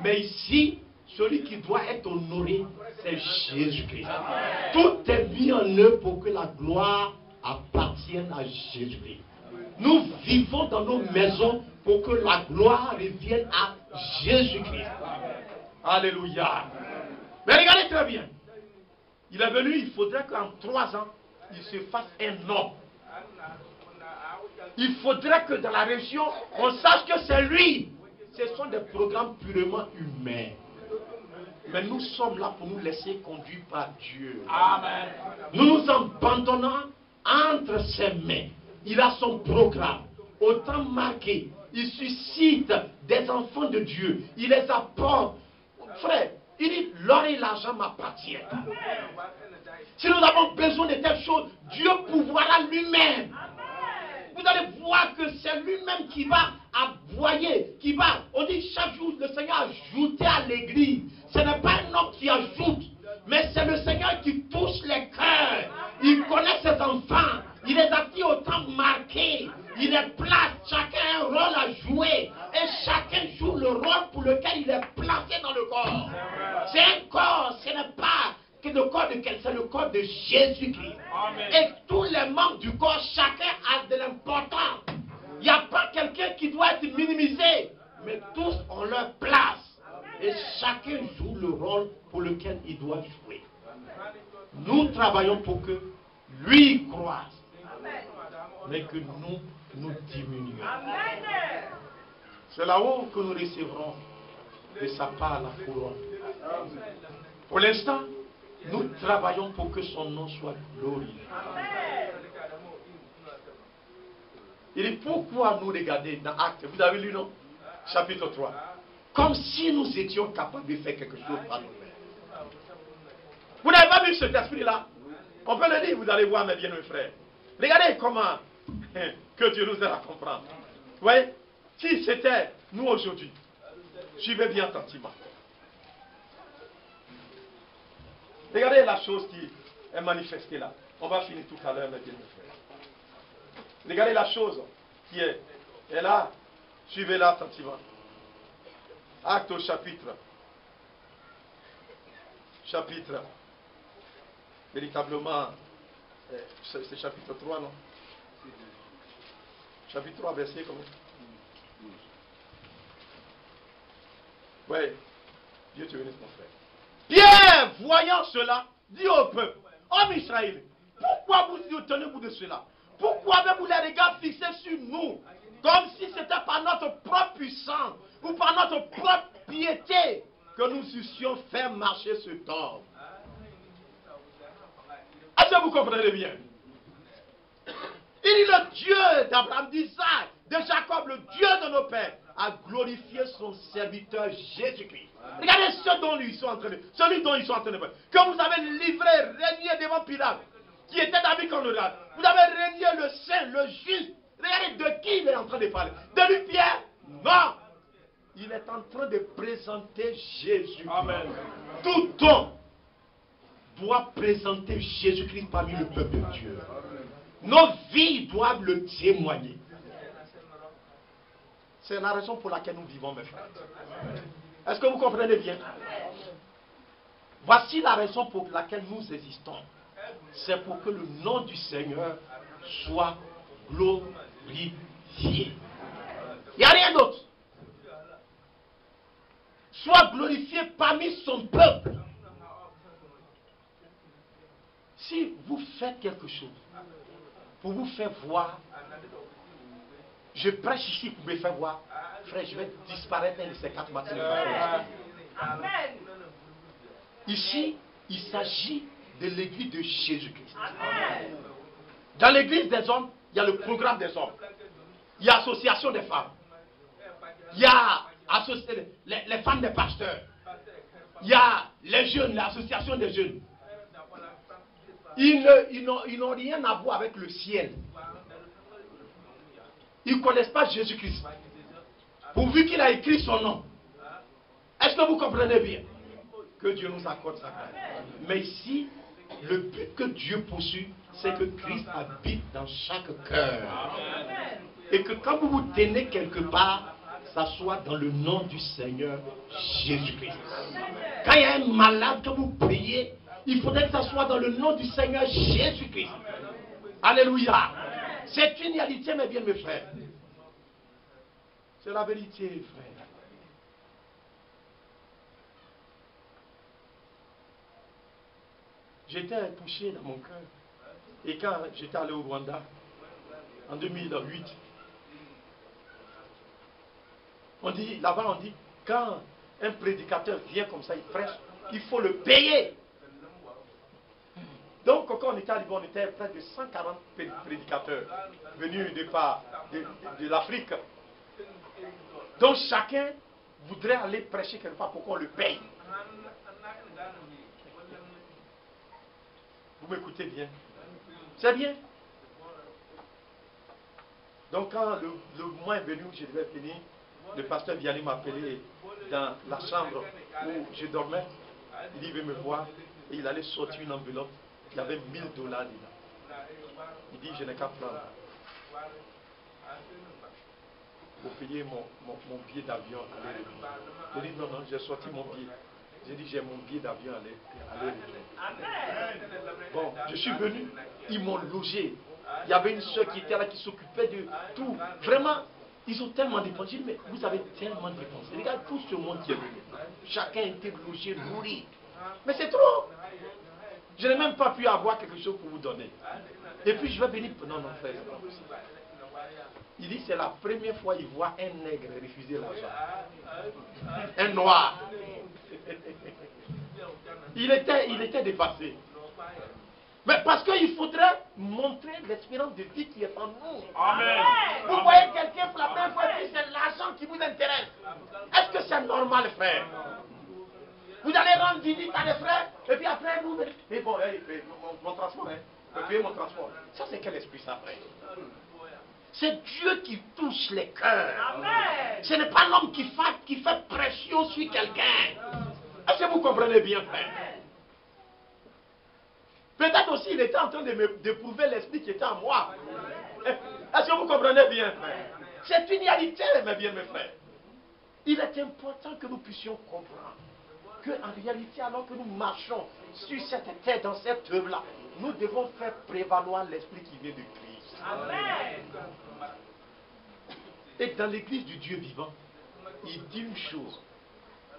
Mais ici, celui qui doit être honoré, c'est Jésus-Christ. Tout est mis en œuvre pour que la gloire appartienne à Jésus-Christ. Nous vivons dans nos maisons pour que la gloire revienne à Jésus-Christ. Alléluia. Mais regardez très bien. Il est venu, il faudrait qu'en 3 ans, il se fasse un homme. Il faudrait que dans la région, on sache que c'est lui. Ce sont des programmes purement humains. Mais nous sommes là pour nous laisser conduire par Dieu. Amen. Nous nous abandonnons entre ses mains. Il a son programme. Au temps marqué, il suscite des enfants de Dieu. Il les apporte. Frère, il dit, l'or et l'argent m'appartiennent. Si nous avons besoin de telles choses, Dieu pourvoira lui-même. Vous allez voir que c'est lui-même qui va aboyer, qui va, on dit chaque jour, le Seigneur ajouter à l'église. Ce n'est pas un homme qui ajoute, mais c'est le Seigneur qui touche les cœurs. Il connaît ses enfants, il les a mis au temps marqué, il les place, chacun a un rôle à jouer, et chacun joue le rôle pour lequel il est placé dans le corps. C'est un corps, ce n'est pas que le corps de quelqu'un, c'est le corps de Jésus-Christ. Et tous les membres du corps, chacun a de l'importance. Il n'y a pas quelqu'un qui doit être minimisé, mais tous ont leur place. Et chacun joue le rôle pour lequel il doit jouer. Nous travaillons pour que lui croisse, mais que nous diminuons. C'est là-haut que nous recevrons de sa part la couronne. Pour l'instant, nous travaillons pour que son nom soit glorifié. Il dit, pourquoi nous regarder dans Actes, vous avez lu, non? Chapitre 3. Comme si nous étions capables de faire quelque chose par nous-mêmes. Vous n'avez pas vu cet esprit-là? On peut le dire, vous allez voir, mes bien-aimés frères. Regardez comment que Dieu nous aide à comprendre. Vous voyez? Si c'était nous aujourd'hui, suivez bien attentivement. Regardez la chose qui est manifestée là. On va finir tout à l'heure, mes bien-aimés frères. Regardez la chose qui est là. Suivez-la attentivement. Acte au chapitre. Véritablement, c'est chapitre 3, non? Chapitre 3, verset combien? Oui. Dieu te bénisse, mon frère. Pierre, voyant cela, dit au peuple, homme Israël, pourquoi vous tenez-vous de cela? Pourquoi avez-vous les regards fixés sur nous, comme si c'était par notre propre puissance ou par notre propre piété que nous eussions fait marcher ce homme? Est-ce que vous comprenez bien? Il dit le Dieu d'Abraham, d'Isaac, de Jacob, le Dieu de nos pères, a glorifié son serviteur Jésus-Christ. Regardez celui dont ils sont en train de faire. Que vous avez livré, régné devant Pilate, qui était David qu'on le rate. Vous avez régné le saint, le juste. Regardez de qui il est en train de parler. De lui, Pierre? Non. Il est en train de présenter Jésus. Amen. Tout homme doit présenter Jésus-Christ parmi le peuple de Dieu. Nos vies doivent le témoigner. C'est la raison pour laquelle nous vivons, mes frères. Est-ce que vous comprenez bien? Voici la raison pour laquelle nous existons. C'est pour que le nom du Seigneur soit glorifié. Il n'y a rien d'autre. Soit glorifié parmi son peuple. Si vous faites quelque chose, pour vous faire voir. Je prêche ici pour me faire voir. Frère, je vais disparaître un de ces 4 matins. Amen. Ici, il s'agit de l'église de Jésus-Christ. Amen. Dans l'église des hommes, il y a le programme des hommes. Il y a l'association des femmes. Il y a les femmes des pasteurs. Il y a les jeunes, l'association des jeunes. Ils n'ont rien à voir avec le ciel. Ils ne connaissent pas Jésus-Christ. Pourvu qu'il a écrit son nom. Est-ce que vous comprenez bien? Que Dieu nous accorde sa grâce. Mais ici, le but que Dieu poursuit, c'est que Christ habite dans chaque cœur. Et que quand vous vous tenez quelque part, ça soit dans le nom du Seigneur Jésus-Christ. Quand il y a un malade que vous priez, il faudrait que ça soit dans le nom du Seigneur Jésus-Christ. Alléluia. C'est une réalité, mes bien, mes frères. C'est la vérité, frère. J'étais touché dans mon cœur. Et quand j'étais allé au Rwanda, en 2008, on dit, là-bas on dit, quand un prédicateur vient comme ça, il prêche, il faut le payer. Donc quand on était à Liban, on était près de 140 prédicateurs venus de l'Afrique. Donc chacun voudrait aller prêcher quelque part pour qu'on le paye. Vous m'écoutez bien? C'est bien. Donc quand le moment est venu où je devais venir, le pasteur Vianney m'appelait dans la chambre où je dormais. Il dit, veut me voir. Et il allait sortir une enveloppe. Il y avait $1000 dedans. Il dit, je n'ai qu'à prendre pour payer mon billet d'avion aller-retour. Je dis, non, non, j'ai sorti mon billet. J'ai dit, j'ai mon billet d'avion aller-retour. Bon, je suis venu, ils m'ont logé. Il y avait une soeur qui était là, qui s'occupait de tout. Vraiment, ils ont tellement dépensé. J'ai dit, mais vous avez tellement dépensé. Regarde tout ce monde qui est venu. Chacun était logé, nourri. Mais c'est trop. Je n'ai même pas pu avoir quelque chose pour vous donner. Et puis je vais venir. Non, non, frère, c'est pas possible. Il dit, c'est la première fois qu'il voit un nègre refuser l'argent. Un noir. Il était dépassé. Mais parce qu'il faudrait montrer l'espérance de vie qui est en nous. Amen. Vous voyez quelqu'un pour la première fois et puis c'est l'argent qui vous intéresse. Est-ce que c'est normal, frère? Vous allez rendre visite à des frères et puis après vous... Mais bon, mon transport, hein. Payer mon transport. Ça, c'est quel esprit, ça, frère? C'est Dieu qui touche les cœurs. Amen. Ce n'est pas l'homme qui fait pression sur quelqu'un. Est-ce que vous comprenez bien, frère? Peut-être aussi, il était en train d'éprouver l'esprit qui était en moi. Est-ce que vous comprenez bien, frère? C'est une réalité, mes bien, mes frères. Il est important que nous puissions comprendre qu'en réalité, alors que nous marchons sur cette terre, dans cette œuvre-là, nous devons faire prévaloir l'esprit qui vient de Christ. Amen. Et dans l'église du Dieu vivant, il dit une chose.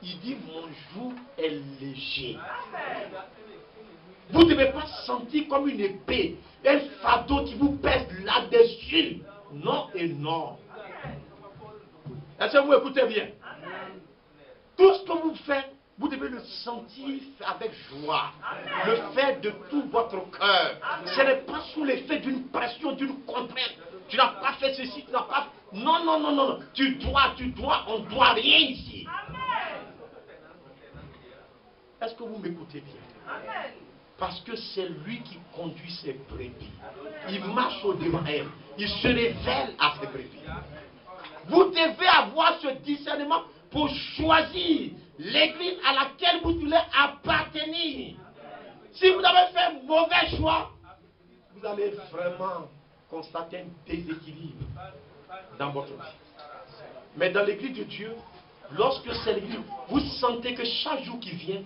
Il dit, mon joug est léger. Vous ne devez pas sentir comme une épée, un fardeau qui vous pèse là-dessus. Non et non. Est-ce que vous écoutez bien? Tout ce que vous faites, vous devez le sentir avec joie. Le faire de tout votre cœur. Ce n'est pas sous l'effet d'une pression, d'une contrainte. Tu n'as pas fait ceci, tu n'as pas fait... Non, non, non, non. Tu dois, on ne doit rien ici. Est-ce que vous m'écoutez bien? Parce que c'est lui qui conduit ses brebis. Il marche au-devant d'elle. Il se révèle à ses brebis. Vous devez avoir ce discernement pour choisir l'église à laquelle vous voulez appartenir. Si vous avez fait un mauvais choix, vous allez vraiment constater un déséquilibre dans votre vie. Mais dans l'église de Dieu, lorsque c'est l'église, vous sentez que chaque jour qui vient,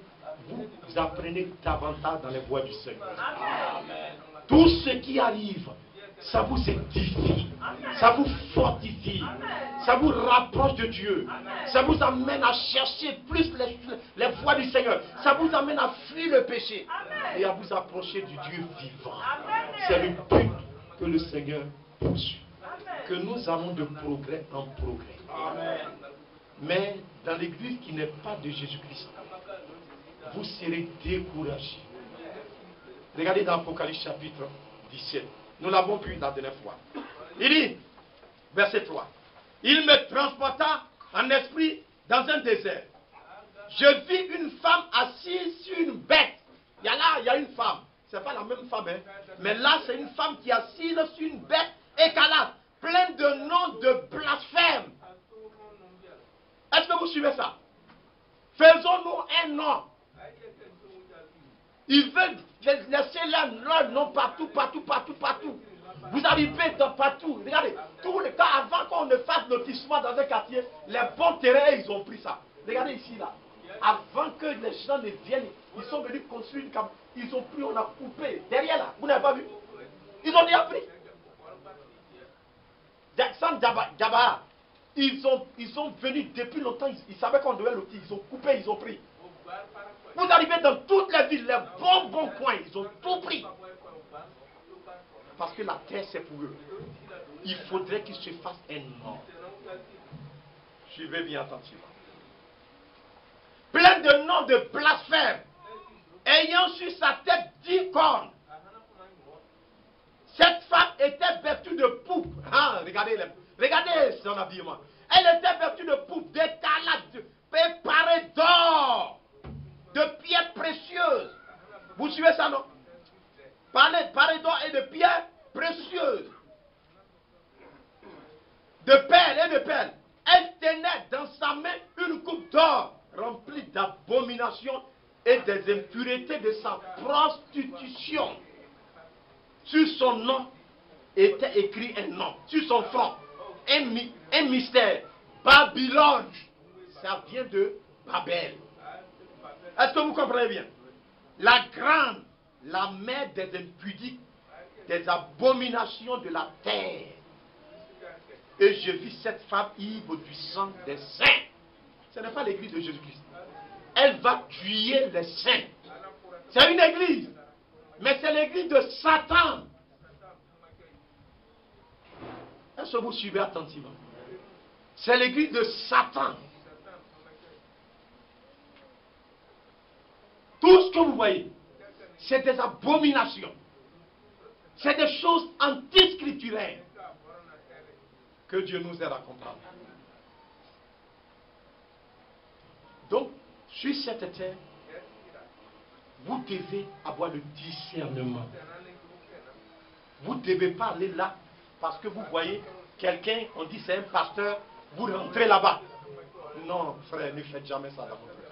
vous apprenez davantage dans les voies du Seigneur. Tout ce qui arrive, ça vous édifie, ça vous fortifie, ça vous rapproche de Dieu, ça vous amène à chercher plus les voies du Seigneur, ça vous amène à fuir le péché et à vous approcher du Dieu vivant. C'est le but que le Seigneur poursuit. Que nous avons de progrès en progrès. Amen. Mais dans l'église qui n'est pas de Jésus-Christ, vous serez découragés. Regardez dans Apocalypse chapitre 17. Nous l'avons vu la dernière fois. Il dit, verset 3, il me transporta en esprit dans un désert. Je vis une femme assise sur une bête. Il y a une femme. Ce n'est pas la même femme, hein? Mais là, c'est une femme qui est assise sur une bête écarlate, pleine de noms de blasphème. Est-ce que vous suivez ça? Faisons-nous un nom. Ils veulent laisser leur nom partout, partout, partout, partout. Vous arrivez dans partout. Regardez, tous les cas, avant qu'on ne fasse lotissement dans un quartier, les bons terrains, ils ont pris ça. Regardez ici, là. Avant que les gens ne viennent, ils sont venus construire une cam. Ils ont pris, on a coupé. Derrière là, vous n'avez pas vu? Ils ont déjà pris. Jackson Jabba, ils sont venus depuis longtemps. Ils savaient qu'on devait lotir. Ils ont coupé, ils ont pris. Vous arrivez dans toutes les villes, les bons coins, ils ont tout pris. Parce que la terre, c'est pour eux. Il faudrait qu'ils se fassent un nom. Suivez bien attentivement. Plein de noms de blasphème, ayant sur sa tête 10 cornes. Cette femme était vêtue de poupe. Hein, regardez son habillement. Elle était vêtue de poupe, d'écarlate, préparée d'or, de pierres précieuses. Vous suivez ça, non? Parée d'or et de pierres précieuses. De perles et de perles. Elle tenait dans sa main une coupe d'or remplie d'abominations et des impuretés de sa prostitution. Sur son nom était écrit un nom. Sur son front, un mystère. Babylone. Ça vient de Babel. Est-ce que vous comprenez bien? La grande, la mère des impudiques, des abominations de la terre. Et je vis cette femme ivre du sang des saints. Ce n'est pas l'église de Jésus-Christ. Elle va tuer les saints. C'est une église. Mais c'est l'église de Satan. Est-ce que vous suivez attentivement? C'est l'église de Satan. Tout ce que vous voyez, c'est des abominations. C'est des choses antiscripturaires. Que Dieu nous aide à comprendre. Donc, sur cette terre, vous devez avoir le discernement. Vous ne devez pas aller là parce que vous voyez quelqu'un, on dit c'est un pasteur, vous rentrez là-bas. Non, frère, ne faites jamais ça dans votre vie.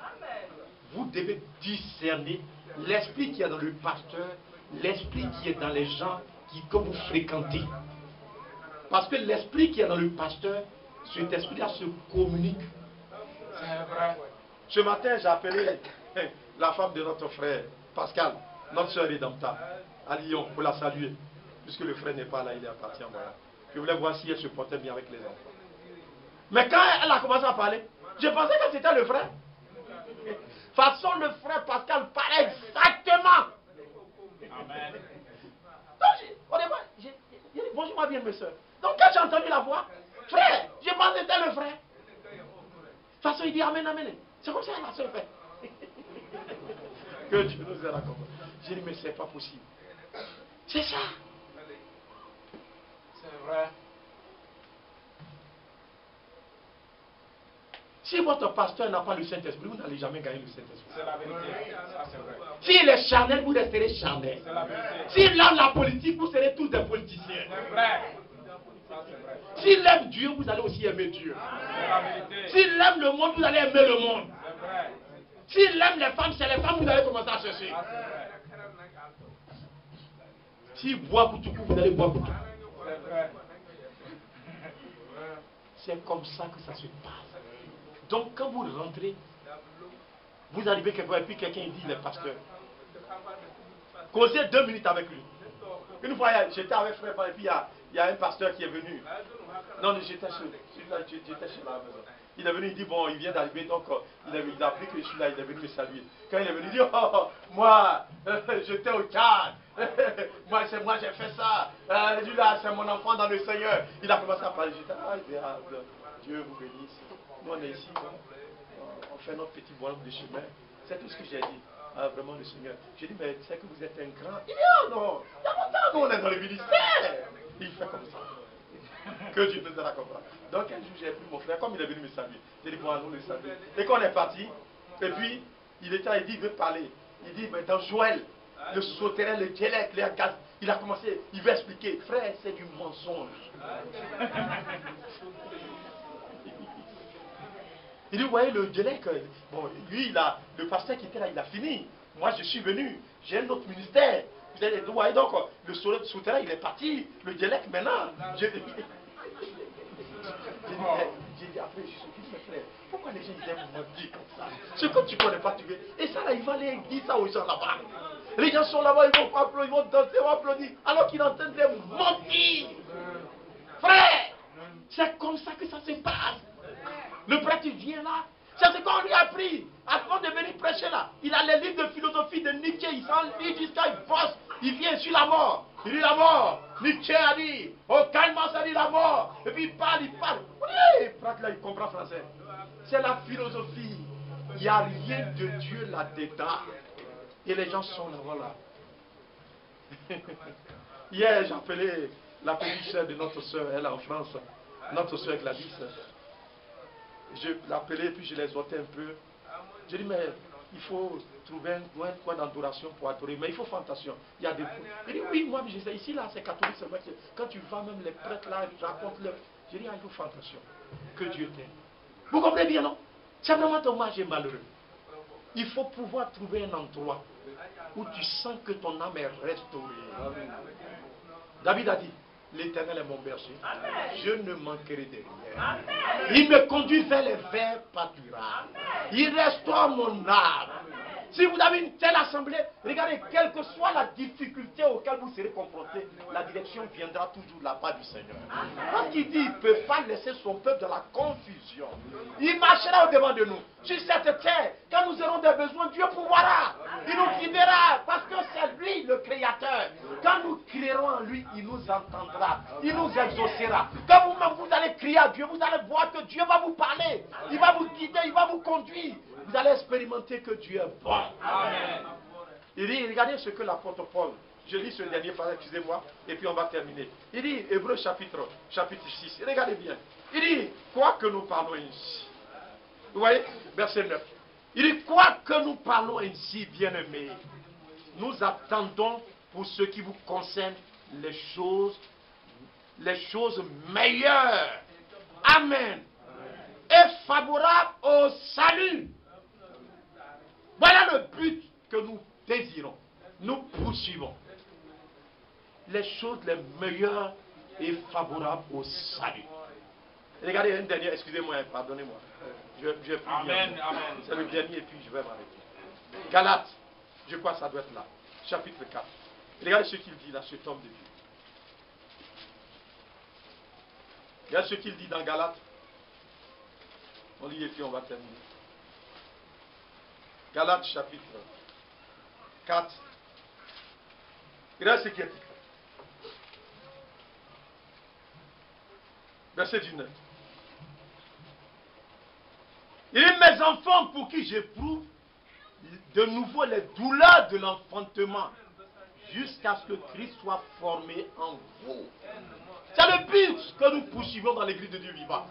Vous devez discerner l'esprit qui est dans le pasteur, l'esprit qui est dans les gens que vous fréquentez. Parce que l'esprit qui est dans le pasteur, cet esprit-là se communique. C'est vrai. Ce matin, j'ai appelé la femme de notre frère, Pascal, notre soeur rédempta, à Lyon, pour la saluer. Puisque le frère n'est pas là, il est parti en voyage. Je voulais voir si elle se portait bien avec les enfants. Mais quand elle a commencé à parler, je pensais que c'était le frère. De toute façon, le frère Pascal parlait exactement. Amen. Donc, au départ, j'ai dit bonjour ma bien-aimée soeur. Donc quand j'ai entendu la voix, frère, je pensais que c'était le frère. De toute façon, il dit amen, amen. C'est comme ça que la soeur fait. Que Dieu nous aide à comprendre. J'ai dit, mais c'est pas possible. C'est ça. C'est vrai. Si votre pasteur n'a pas le Saint-Esprit, vous n'allez jamais gagner le Saint-Esprit. C'est la vérité. Ça, c'est vrai. S'il est charnel, vous resterez charnel. C'est la vérité. S'il aime la politique, vous serez tous des politiciens. C'est vrai. Ça, c'est vrai. S'il aime Dieu, vous allez aussi aimer Dieu. C'est la vérité. S'il aime le monde, vous allez aimer le monde. C'est vrai. S'il aime les femmes, c'est les femmes que vous allez commencer à chercher. Ça, c'est vrai. S'il boit pour tout coup, vous allez boire pour tout. C'est vrai. C'est comme ça que ça se passe. Donc quand vous rentrez, vous arrivez quelque part et puis quelqu'un dit, le pasteur, causez 2 minutes avec lui. Une fois, j'étais avec frère et puis il y a un pasteur qui est venu. Non, j'étais j'étais chez la maison. Il est venu, il dit, bon, il vient d'arriver, donc il a appris que je suis là, il est venu me saluer. Quand il est venu, il dit, oh, moi, j'étais au cadre. moi, j'ai fait ça. Lui là, c'est mon enfant dans le Seigneur. Il a commencé à parler. J'ai dit, ah, Dieu vous bénisse. Nous, on est ici, on fait notre petit bonhomme de chemin. C'est tout ce que j'ai dit. Ah, vraiment, le Seigneur. J'ai dit, mais c'est que vous êtes un grand. Il dit, oh non, il y a longtemps, nous, on est dans le ministère. Il fait comme ça. Que Dieu nous la comprendre. Donc un jour j'ai pris mon frère, comme il est venu me saluer, j'ai dit bon, allons le saluer. Et quand on est parti, et puis il dit il veut parler. Il dit mais dans Joël, le sauterelle, le dialecte, les gaz, il a commencé, il veut expliquer, frère, c'est du mensonge. Il dit, vous voyez le dialecte, bon, lui, le pasteur qui était là, il a fini. Moi je suis venu, j'ai un autre ministère. Vous voyez donc, le souterrain il est parti, le dialecte maintenant. J'ai dit après, je suis dit, frère, pourquoi les gens ils aiment mentir comme ça? Ce que tu ne connais pas, tu veux. Et ça là, il va aller dire ça aux gens là-bas. Les gens sont là-bas, ils vont applaudir, ils vont danser, ils vont applaudir, alors qu'ils sont en train de mentir. Frère, c'est comme ça que ça se passe. Le prêtre il vient là. C'est ce qu'on lui a appris. Avant de venir prêcher là, il a les livres de philosophie de Nietzsche. Il s'en lit jusqu'à il bosse. Il vient sur la mort. Il dit la mort. Nietzsche a dit. Calmement ça dit la mort. Et puis il parle. Oui, prêtre là, il comprend français. C'est la philosophie. Il n'y a rien de Dieu là-dedans. Et les gens sont là-bas là. Hier, j'ai appelé la petite sœur de notre sœur, elle est en France. Notre sœur Gladys. Je l'appelais puis je les exhortais un peu. Je dis mais il faut trouver un coin d'adoration pour adorer, mais il faut faire attention. Il y a des... Il dit oui, moi je sais, ici là c'est catholique, c'est vrai que quand tu vas même les prêtres là, tu racontes leur... Je dis il faut faire attention. Que Dieu t'aime. Vous comprenez bien non? C'est vraiment dommage et malheureux. Il faut pouvoir trouver un endroit où tu sens que ton âme est restaurée. David a dit, l'Éternel est mon berger. Je ne manquerai de rien. Il me conduit vers les verts pâturages. Il restaure mon âme. Si vous avez une telle assemblée, regardez, quelle que soit la difficulté auquel vous serez confrontés, la direction viendra toujours de la part du Seigneur. Quand il dit qu'il ne peut pas laisser son peuple dans la confusion, il marchera au-devant de nous. Sur cette terre, quand nous aurons des besoins, Dieu pourvoira. Il nous guidera parce que c'est lui le Créateur. Quand nous crierons en lui, il nous entendra. Il nous exaucera. Quand vous allez crier à Dieu, vous allez voir que Dieu va vous parler. Il va vous guider, il va vous conduire. Vous allez expérimenter que Dieu est bon. Amen. Il dit, regardez ce que l'apôtre Paul, je lis ce dernier passage, excusez-moi, et puis on va terminer. Il dit, Hébreux chapitre 6, regardez bien. Il dit, quoi que nous parlons ainsi. Vous voyez, verset 9. Il dit, quoi que nous parlons ainsi, bien-aimés, nous attendons pour ce qui vous concerne les choses meilleures. Amen. Et favorables au salut. Voilà le but que nous désirons. Nous poursuivons. Les choses les meilleures et favorables au salut. Regardez un dernier, excusez-moi, pardonnez-moi. Je vais Amen, amen. C'est le dernier et puis je vais m'arrêter. Galates, je crois que ça doit être là. Chapitre 4. Regardez ce qu'il dit là, cet homme de Dieu. Regardez ce qu'il dit dans Galates. On lit et puis on va terminer. Galates chapitre 4. Regardez ce qui est écrit. Verset 19. Il dit, mes enfants pour qui j'éprouve de nouveau les douleurs de l'enfantement jusqu'à ce que Christ soit formé en vous. C'est le but que nous poursuivons dans l'église de Dieu vivant.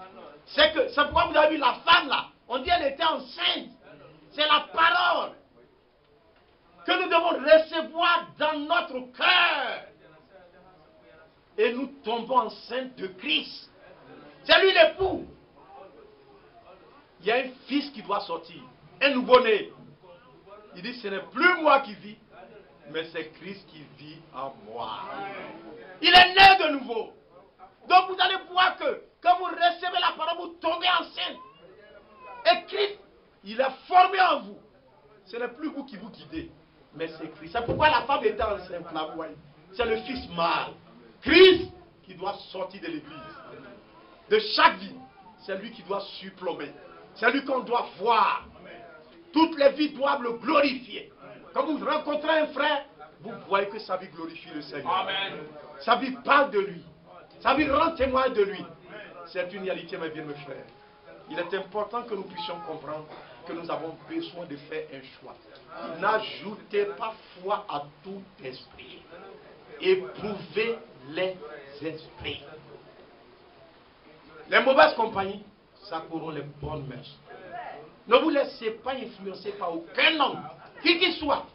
C'est pourquoi vous avez vu la femme là. On dit qu'elle était enceinte. C'est la parole que nous devons recevoir dans notre cœur. Et nous tombons enceinte de Christ. C'est lui l'époux. Il y a un fils qui doit sortir. Un nouveau-né. Il dit, ce n'est plus moi qui vis, mais c'est Christ qui vit en moi. Il est né de nouveau. Donc vous allez voir que quand vous recevez la parole, vous tombez enceinte. Et Christ, il est formé en vous. Ce n'est plus vous qui vous guidez, mais c'est Christ. C'est pourquoi la femme était enceinte, là, vous voyez. C'est le fils mâle. Christ qui doit sortir de l'église. De chaque vie. c'est lui qui doit surplomber. C'est lui qu'on doit voir. Toutes les vies doivent le glorifier. Quand vous rencontrez un frère, vous voyez que sa vie glorifie le Seigneur. Amen. Sa vie parle de lui. Sa vie rend témoin de lui. C'est une réalité, mes bien, mes frères. Il est important que nous puissions comprendre que nous avons besoin de faire un choix. N'ajoutez pas foi à tout esprit. Éprouvez les esprits. Les mauvaises compagnies, ça corrompt les bonnes mœurs. Ne vous laissez pas influencer par aucun homme, qui qu'il soit.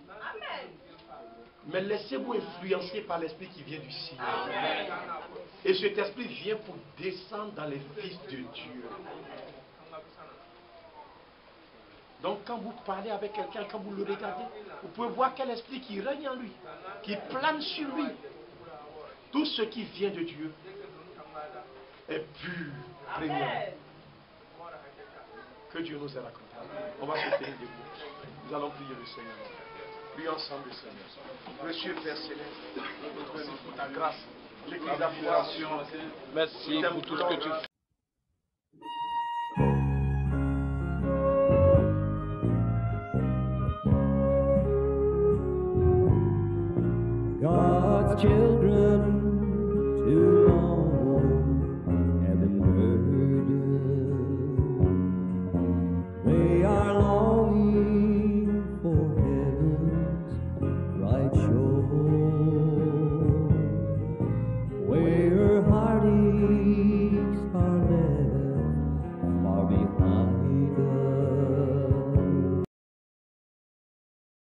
Mais laissez-vous influencer par l'esprit qui vient du ciel. Et cet esprit vient pour descendre dans les fils de Dieu. Donc quand vous parlez avec quelqu'un, quand vous le regardez, vous pouvez voir quel esprit qui règne en lui, qui plane sur lui. Tout ce qui vient de Dieu est pur, prégnant. Que Dieu nous aide à comprendre. On va se tenir debout. Nous allons prier le Seigneur. Prions ensemble le Seigneur. Précieux Père Céleste, nous te remercions pour ta grâce, l'église d'adoration. Merci pour tout ce que tu fais. God's children